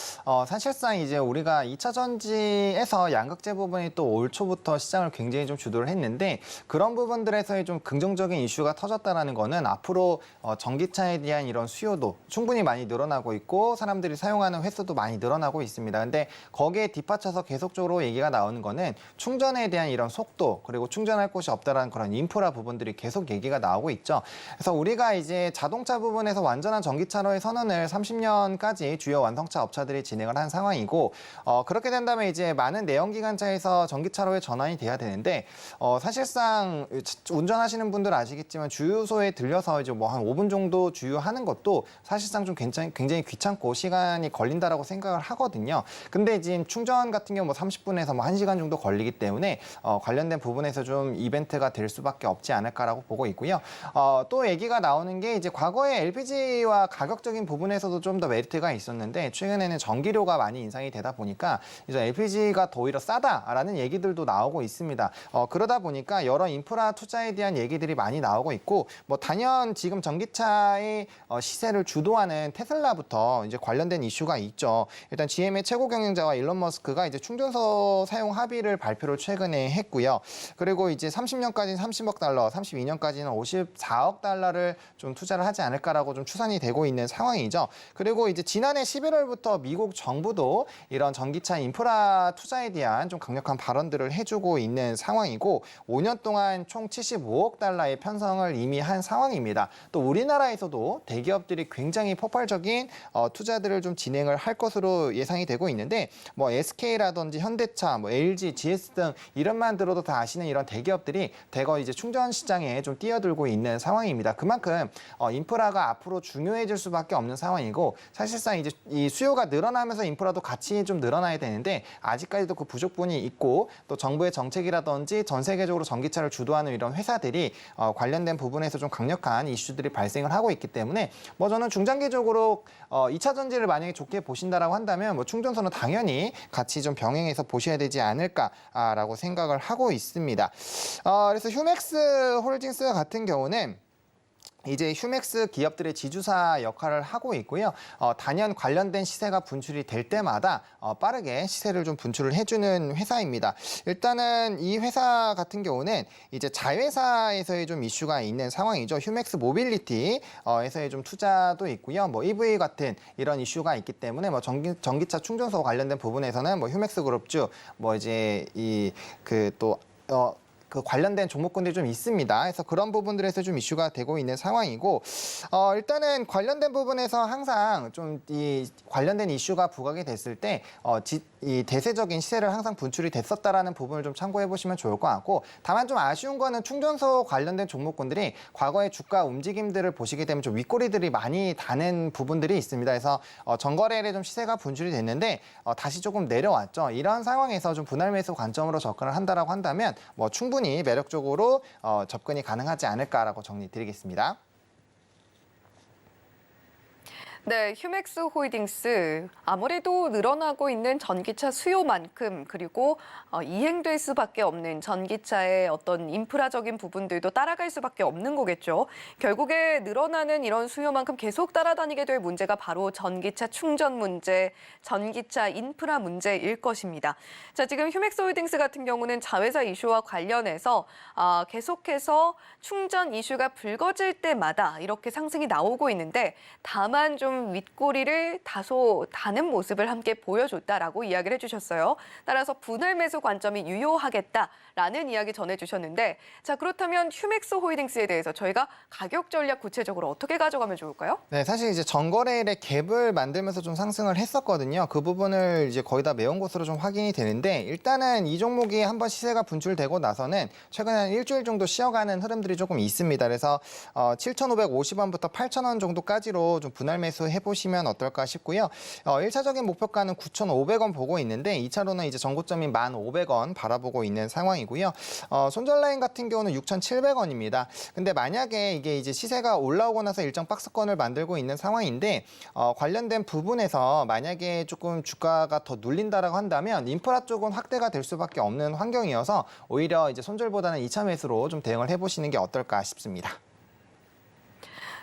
사실상 이제 우리가 2차 전지에서 양극재 부분이 또 올 초부터 시장을 굉장히 좀 주도를 했는데 그런 부분들에서의 좀 긍정적인 이슈가 터졌다라는 거는 앞으로 전기차에 대한 이런 수요도 충분히 많이 늘어나고 있고 사람들이 사용하는 횟수도 많이 늘어나고 있습니다. 근데 거기에 뒷받쳐서 계속적으로 얘기가 나오는 거는 충전에 대한 이런 속도 그리고 충전할 곳이 없다라는 그런 인프라 부분들이 계속 얘기가 나오고 있죠. 그래서 우리가 이제 자동차 부분에서 완전한 전기차로의 선언을 30년까지 주요 완성차 업체들이 진행을 한 상황이고 그렇게 된다면 이제 많은 내연기관차에서 전기차로에 전환이 돼야 되는데 사실상 운전하시는 분들 아시겠지만 주유소에 들려서 이제 한 5분 정도 주유하는 것도 사실상 좀 굉장히 귀찮고 시간이 걸린다라고 생각을 하거든요. 근데 지금 충전 같은 경우 30분에서 1시간 정도 걸리기 때문에 관련된 부분에서 좀 이벤트가 될 수밖에 없지 않을까라고 보고 있고요. 또 얘기가 나오는 게 이제 과거에 LPG와 가격적인 부분에서도 좀 더 메리트가 있었는데 최근에는 전기료가 많이 인상이 되다 보니까 이제 LPG가 더 오히려 싸다라는 얘기들도 나오고 있습니다. 그러다 보니까 여러 인프라 투자에 대한 얘기들이 많이 나오고 있고 단연 지금 전기차의 시세를 주도하는 테슬라부터 이제 관련된 이슈가 있죠. 일단 GM의 최고 경영자와 일론 머스크가 이제 충전소 사용 합의를 발표를 최근에 했고요. 그리고 이제 30년까지는 30억 달러, 32년까지는 54억 달러를 좀 투자를 하지 않을까라고 좀 추산이 되고 있는 상황이죠. 그리고 이제 지난해 11월부터 미국 정부도 이런 전기차 인프라 투자에 대한 좀 강력한 발언들을 해주고 있는 상황이고 5년 동안 총 75억 달러의 편성을 이미 한 상황입니다. 또 우리나라에서도 대기업들이 굉장히 폭발적인 투자들을 좀 진행을 할 것으로 예상이 되고 있는데 뭐 SK라든지 현대차, 뭐 LG, GS 등 이름만 들어도 다 아시는 이런 대기업들이 대거 이제 충전 시장에 좀 뛰어들고 있는 상황입니다. 그만큼 인프라가 앞으로 중요해질 수밖에 없는 상황이고 사실상 이제 이 수요가 늘어나면서 인프라도 같이 좀 늘어나야 되는데 아직까지도 그 부족분이 있고 또 정부의 정책이라든지 전 세계적으로 전기차를 주도하는 이런 회사들이 관련된 부분에서 좀 강력한 이슈들이 발생을 하고 있기 때문에 뭐 저는 중장기적으로 2차 전지를 만약에 좋게 보신다라고 한다면 뭐 충전소는 당연히 같이 좀 병행해서 보셔야 되지 않을까라고 생각을 하고 있습니다. 그래서 휴맥스 홀딩스 같은 경우는 이제 휴맥스 기업들의 지주사 역할을 하고 있고요. 단연 관련된 시세가 분출이 될 때마다 빠르게 시세를 좀 분출을 해주는 회사입니다. 일단은 이 회사 같은 경우는 이제 자회사에서의 좀 이슈가 있는 상황이죠. 휴맥스 모빌리티에서의 좀 투자도 있고요. 뭐 EV 같은 이런 이슈가 있기 때문에 뭐 전기차 충전소 관련된 부분에서는 뭐 휴맥스 그룹주 뭐 이제 그 관련된 종목군들이 좀 있습니다. 그래서 그런 부분들에서 좀 이슈가 되고 있는 상황이고, 일단은 관련된 부분에서 항상 좀 이 관련된 이슈가 부각이 됐을 때, 이 대세적인 시세를 항상 분출이 됐었다라는 부분을 좀 참고해 보시면 좋을 것 같고, 다만 좀 아쉬운 거는 충전소 관련된 종목군들이 과거의 주가 움직임들을 보시게 되면 좀 윗꼬리들이 많이 다는 부분들이 있습니다. 그래서 전거래일에 좀 시세가 분출이 됐는데 다시 조금 내려왔죠. 이런 상황에서 좀 분할 매수 관점으로 접근을 한다라고 한다면 뭐 충분히 매력적으로 접근이 가능하지 않을까라고 정리드리겠습니다. 네, 휴맥스 홀딩스 아무래도 늘어나고 있는 전기차 수요만큼 그리고 이행될 수밖에 없는 전기차의 어떤 인프라적인 부분들도 따라갈 수밖에 없는 거겠죠. 결국에 늘어나는 이런 수요만큼 계속 따라다니게 될 문제가 바로 전기차 충전 문제, 전기차 인프라 문제일 것입니다. 자, 지금 휴맥스 홀딩스 같은 경우는 자회사 이슈와 관련해서 계속해서 충전 이슈가 불거질 때마다 이렇게 상승이 나오고 있는데 다만 좀 윗꼬리를 다소 다는 모습을 함께 보여줬다라고 이야기를 해주셨어요. 따라서 분할 매수 관점이 유효하겠다라는 이야기 전해주셨는데 자 그렇다면 휴맥스 홀딩스에 대해서 저희가 가격 전략 구체적으로 어떻게 가져가면 좋을까요? 네, 사실 이제 전거래일에 갭을 만들면서 좀 상승을 했었거든요. 그 부분을 이제 거의 다 매운 것으로 좀 확인이 되는데 일단은 이 종목이 한번 시세가 분출되고 나서는 최근에 한 일주일 정도 쉬어가는 흐름들이 조금 있습니다. 그래서 7,550원부터 8,000원 정도까지로 좀 분할 매수 해보시면 어떨까 싶고요. 1차적인 목표가는 9,500원 보고 있는데 2차로는 이제 전고점인 1,500원 바라보고 있는 상황이고요. 손절 라인 같은 경우는 6,700원입니다. 근데 만약에 이게 이제 시세가 올라오고 나서 일정 박스권을 만들고 있는 상황인데 관련된 부분에서 만약에 조금 주가가 더 눌린다라고 한다면 인프라 쪽은 확대가 될 수밖에 없는 환경이어서 오히려 이제 손절보다는 2차 매수로 좀 대응을 해보시는 게 어떨까 싶습니다.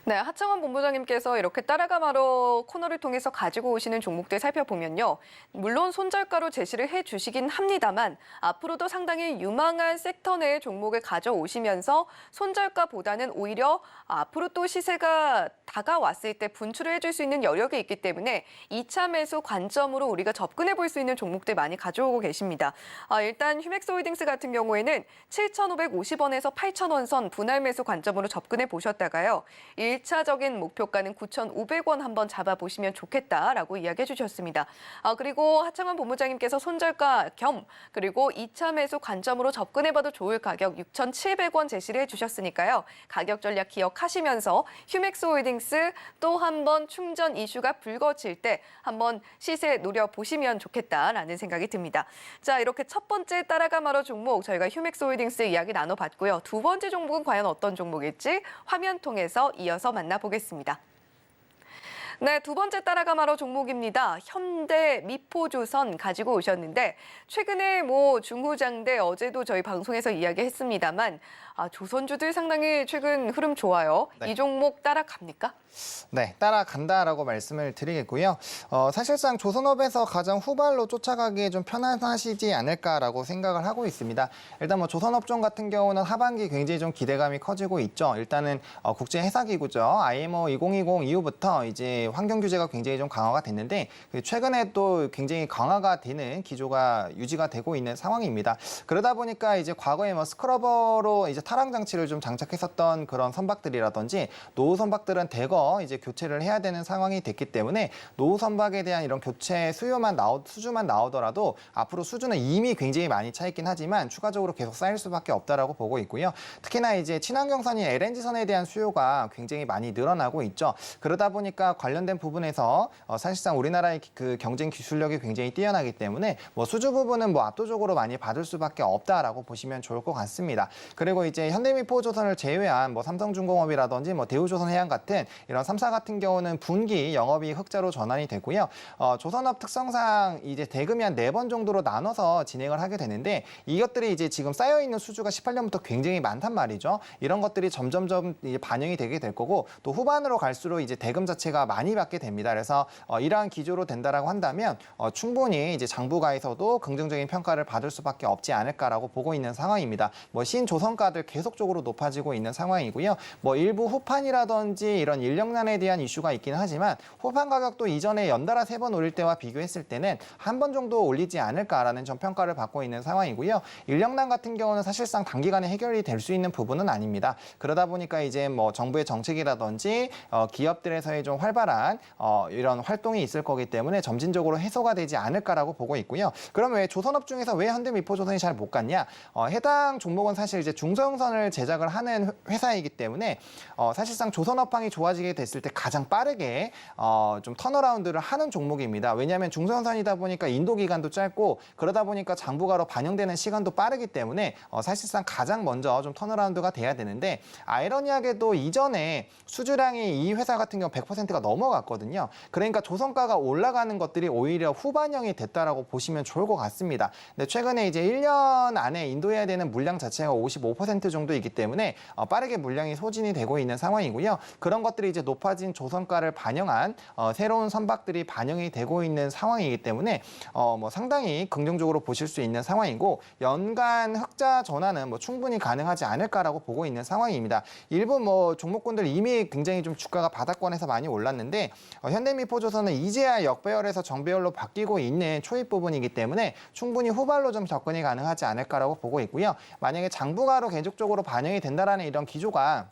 네, 하창원 본부장님께서 이렇게 따라가마로 코너를 통해서 가지고 오시는 종목들 살펴보면요. 물론 손절가로 제시를 해주시긴 합니다만 앞으로도 상당히 유망한 섹터 내의 종목을 가져오시면서 손절가보다는 오히려 앞으로 또 시세가 다가왔을 때 분출을 해줄 수 있는 여력이 있기 때문에 2차 매수 관점으로 우리가 접근해 볼 수 있는 종목들 많이 가져오고 계십니다. 일단 휴맥스 홀딩스 같은 경우에는 7,550원에서 8,000원 선 분할 매수 관점으로 접근해 보셨다가요. 1차적인 목표가는 9,500원 한번 잡아보시면 좋겠다라고 이야기해 주셨습니다. 그리고 하창원 본부장님께서 손절가 겸 그리고 2차 매수 관점으로 접근해봐도 좋을 가격 6,700원 제시를 해주셨으니까요. 가격 전략 기억하시면서 휴맥스 홀딩스 또 한 번 충전 이슈가 불거질 때 한번 시세 노려보시면 좋겠다라는 생각이 듭니다. 자, 이렇게 첫 번째 따라가마로 종목 저희가 휴맥스 홀딩스 이야기 나눠봤고요. 두 번째 종목은 과연 어떤 종목일지 화면 통해서 이어서 만나보겠습니다. 네, 두 번째 따라가마로 종목입니다. 현대 미포조선 가지고 오셨는데 최근에 뭐 중후장대 어제도 저희 방송에서 이야기했습니다만 조선주들 상당히 최근 흐름 좋아요. 네. 이 종목 따라갑니까? 네, 따라간다라고 말씀을 드리겠고요. 사실상 조선업에서 가장 후발로 쫓아가기에 좀 편안하시지 않을까라고 생각을 하고 있습니다. 일단 뭐 조선업종 같은 경우는 하반기 굉장히 좀 기대감이 커지고 있죠. 일단은 국제해사기구죠. IMO 2020 이후부터 이제 환경 규제가 굉장히 좀 강화가 됐는데 최근에 또 굉장히 강화가 되는 기조가 유지가 되고 있는 상황입니다. 그러다 보니까 이제 과거에 뭐 스크러버로 이제 탈항 장치를 좀 장착했었던 그런 선박들이라든지 노후 선박들은 대거 이제 교체를 해야 되는 상황이 됐기 때문에 노후 선박에 대한 이런 교체 수주만 나오더라도 앞으로 수주는 이미 굉장히 많이 차 있긴 하지만 추가적으로 계속 쌓일 수밖에 없다라고 보고 있고요. 특히나 이제 친환경선인 LNG선에 대한 수요가 굉장히 많이 늘어나고 있죠. 그러다 보니까 관련된 부분에서 사실상 우리나라의 그 경쟁 기술력이 굉장히 뛰어나기 때문에 뭐 수주 부분은 뭐 압도적으로 많이 받을 수밖에 없다라고 보시면 좋을 것 같습니다. 그리고 이제 현대미포조선을 제외한 뭐 삼성중공업이라든지 뭐 대우조선해양 같은 이런 3사 같은 경우는 분기 영업이익 흑자로 전환이 되고요. 조선업 특성상 이제 대금이 한 4번 정도로 나눠서 진행을 하게 되는데 이것들이 이제 지금 쌓여 있는 수주가 18년부터 굉장히 많단 말이죠. 이런 것들이 점점점 이제 반영이 되게 될 거고 또 후반으로 갈수록 이제 대금 자체가 많이 받게 됩니다. 그래서 이러한 기조로 된다라고 한다면 충분히 이제 장부가에서도 긍정적인 평가를 받을 수밖에 없지 않을까라고 보고 있는 상황입니다. 뭐 신조선가들 계속적으로 높아지고 있는 상황이고요. 뭐 일부 후판이라든지 이런 인력난에 대한 이슈가 있기는 하지만 후판 가격도 이전에 연달아 3번 올릴 때와 비교했을 때는 한 번 정도 올리지 않을까라는 좀 평가를 받고 있는 상황이고요. 인력난 같은 경우는 사실상 단기간에 해결이 될 수 있는 부분은 아닙니다. 그러다 보니까 이제 뭐 정부의 정책이라든지 기업들에서의 좀 활발한 이런 활동이 있을 거기 때문에 점진적으로 해소가 되지 않을까라고 보고 있고요. 그러면 왜 조선업 중에서 왜 현대미포조선이 잘 못 갔냐? 해당 종목은 사실 이제 중소형선을 제작을 하는 회사이기 때문에 사실상 조선업황이 좋아지게 됐을 때 가장 빠르게 좀 턴어라운드를 하는 종목입니다. 왜냐하면 중소형선이다 보니까 인도 기간도 짧고 그러다 보니까 장부가로 반영되는 시간도 빠르기 때문에 사실상 가장 먼저 좀 턴어라운드가 돼야 되는데 아이러니하게도 이전에 수주량이 이 회사 같은 경우 100%가 넘어갔거든요. 그러니까 조선가가 올라가는 것들이 오히려 후반형이 됐다라고 보시면 좋을 것 같습니다. 근데 최근에 이제 1년 안에 인도해야 되는 물량 자체가 55% 정도이기 때문에 빠르게 물량이 소진이 되고 있는 상황이고요. 그런 것들이 이제 높아진 조선가를 반영한 새로운 선박들이 반영이 되고 있는 상황이기 때문에 뭐 상당히 긍정적으로 보실 수 있는 상황이고 연간 흑자 전환은 뭐 충분히 가능하지 않을까라고 보고 있는 상황입니다. 일부 뭐 종목군들 이미 굉장히 좀 주가가 바닥권에서 많이 올랐는데 현대미포조선은 이제야 역배열에서 정배열로 바뀌고 있는 초입 부분이기 때문에 충분히 후발로 좀 접근이 가능하지 않을까라고 보고 있고요. 만약에 장부가로 계속적으로 반영이 된다라는 이런 기조가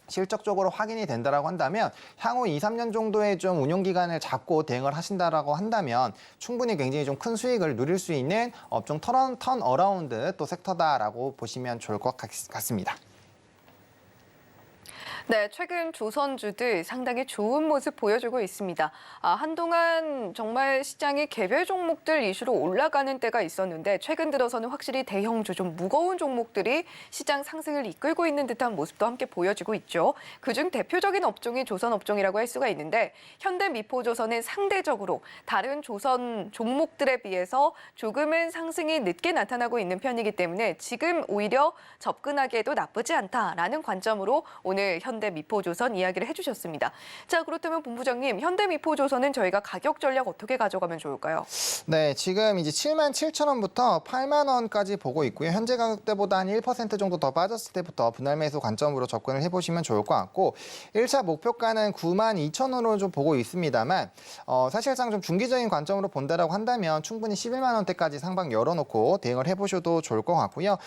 실적적으로 확인이 된다라고 한다면 향후 2, 3년 정도의 좀 운용 기간을 잡고 대응을 하신다라고 한다면 충분히 굉장히 좀 큰 수익을 누릴 수 있는 업종 턴어라운드 또 섹터다라고 보시면 좋을 것 같습니다. 네, 최근 조선주들 상당히 좋은 모습 보여주고 있습니다. 한동안 정말 시장이 개별 종목들 이슈로 올라가는 때가 있었는데 최근 들어서는 확실히 대형주, 좀 무거운 종목들이 시장 상승을 이끌고 있는 듯한 모습도 함께 보여지고 있죠. 그중 대표적인 업종이 조선업종이라고 할 수가 있는데 현대미포조선은 상대적으로 다른 조선 종목들에 비해서 조금은 상승이 늦게 나타나고 있는 편이기 때문에 지금 오히려 접근하기에도 나쁘지 않다라는 관점으로 오늘 현대미포조선 이야기를 해주셨습니다. 자, 그렇다면 본부장님, 현대미포조선은 저희가 가격 전략 어떻게 가져가면 좋을까요? 네, 지금 이제 77,000원부터 8만 원까지 보고 있고요. 현재 가격대보다 한 1% 정도 더 빠졌을 때부터 분할 매수 관점으로 접근을 해보시면 좋을 것 같고 1차 목표가는 92,000원으로 좀 보고 있습니다만 사실상 좀 중기적인 관점으로 본다라고 한다면 충분히 11만 원대까지 상방 열어놓고 대응을 해보셔도 좋을 것 같고요.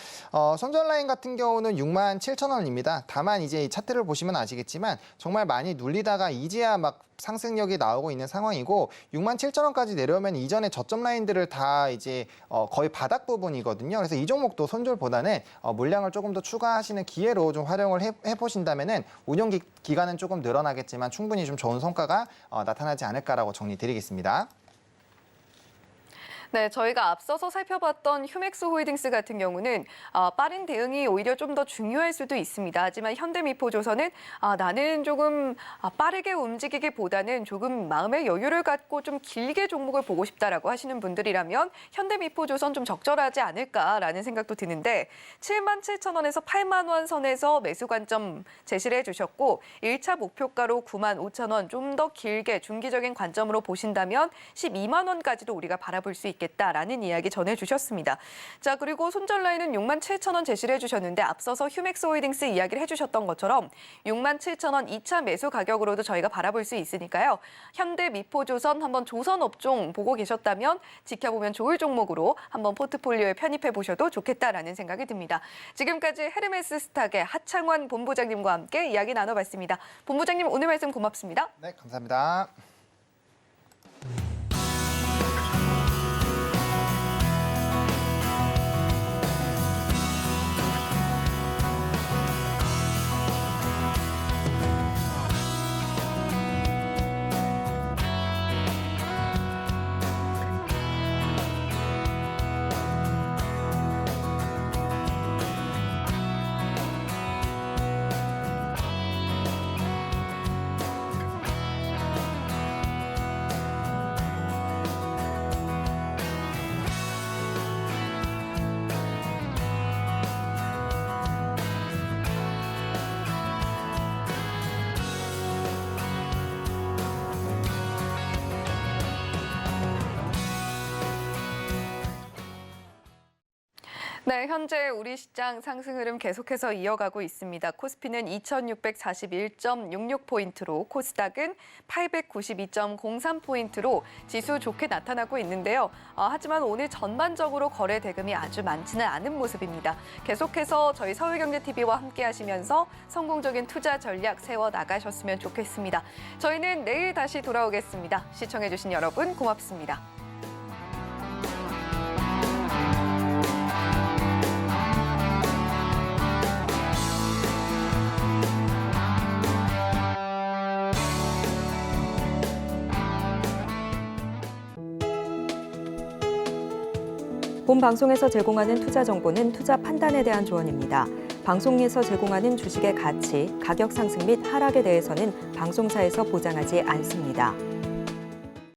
손절 라인 같은 경우는 67,000원입니다. 다만 이제 이 차트를 보시면 아시겠지만 정말 많이 눌리다가 이제야 막 상승력이 나오고 있는 상황이고 67,000원까지 내려오면 이전에 저점 라인들을 다 이제 거의 바닥 부분이거든요. 그래서 이 종목도 손절보다는 물량을 조금 더 추가하시는 기회로 좀 활용을 해보신다면은 운용 기간은 조금 늘어나겠지만 충분히 좀 좋은 성과가 나타나지 않을까라고 정리드리겠습니다. 네, 저희가 앞서서 살펴봤던 휴맥스 홀딩스 같은 경우는 빠른 대응이 오히려 좀 더 중요할 수도 있습니다. 하지만 현대미포조선은 나는 조금 빠르게 움직이기보다는 조금 마음의 여유를 갖고 좀 길게 종목을 보고 싶다라고 하시는 분들이라면 현대미포조선 좀 적절하지 않을까라는 생각도 드는데 77,000원에서 8만 원 선에서 매수 관점 제시를 해주셨고 1차 목표가로 95,000원 좀 더 길게 중기적인 관점으로 보신다면 12만 원까지도 우리가 바라볼 수 있겠습니다. 있겠다라는 이야기 전해주셨습니다. 자, 그리고 손절라인은 67,000원 제시를 해주셨는데 앞서서 휴맥스홀딩스 이야기를 해주셨던 것처럼 67,000원 2차 매수 가격으로도 저희가 바라볼 수 있으니까요. 현대, 미포조선, 한번 조선 업종 보고 계셨다면 지켜보면 좋을 종목으로 한번 포트폴리오에 편입해 보셔도 좋겠다라는 생각이 듭니다. 지금까지 헤르메스 스탁의 하창원 본부장님과 함께 이야기 나눠봤습니다. 본부장님 오늘 말씀 고맙습니다. 네, 감사합니다. 네, 현재 우리 시장 상승 흐름 계속해서 이어가고 있습니다. 코스피는 2,641.66포인트로, 코스닥은 892.03포인트로 지수 좋게 나타나고 있는데요. 하지만 오늘 전반적으로 거래 대금이 아주 많지는 않은 모습입니다. 계속해서 저희 서울경제TV와 함께 하시면서 성공적인 투자 전략 세워 나가셨으면 좋겠습니다. 저희는 내일 다시 돌아오겠습니다. 시청해주신 여러분 고맙습니다. 본 방송에서 제공하는 투자 정보는 투자 판단에 대한 조언입니다. 방송에서 제공하는 주식의 가치, 가격 상승 및 하락에 대해서는 방송사에서 보장하지 않습니다.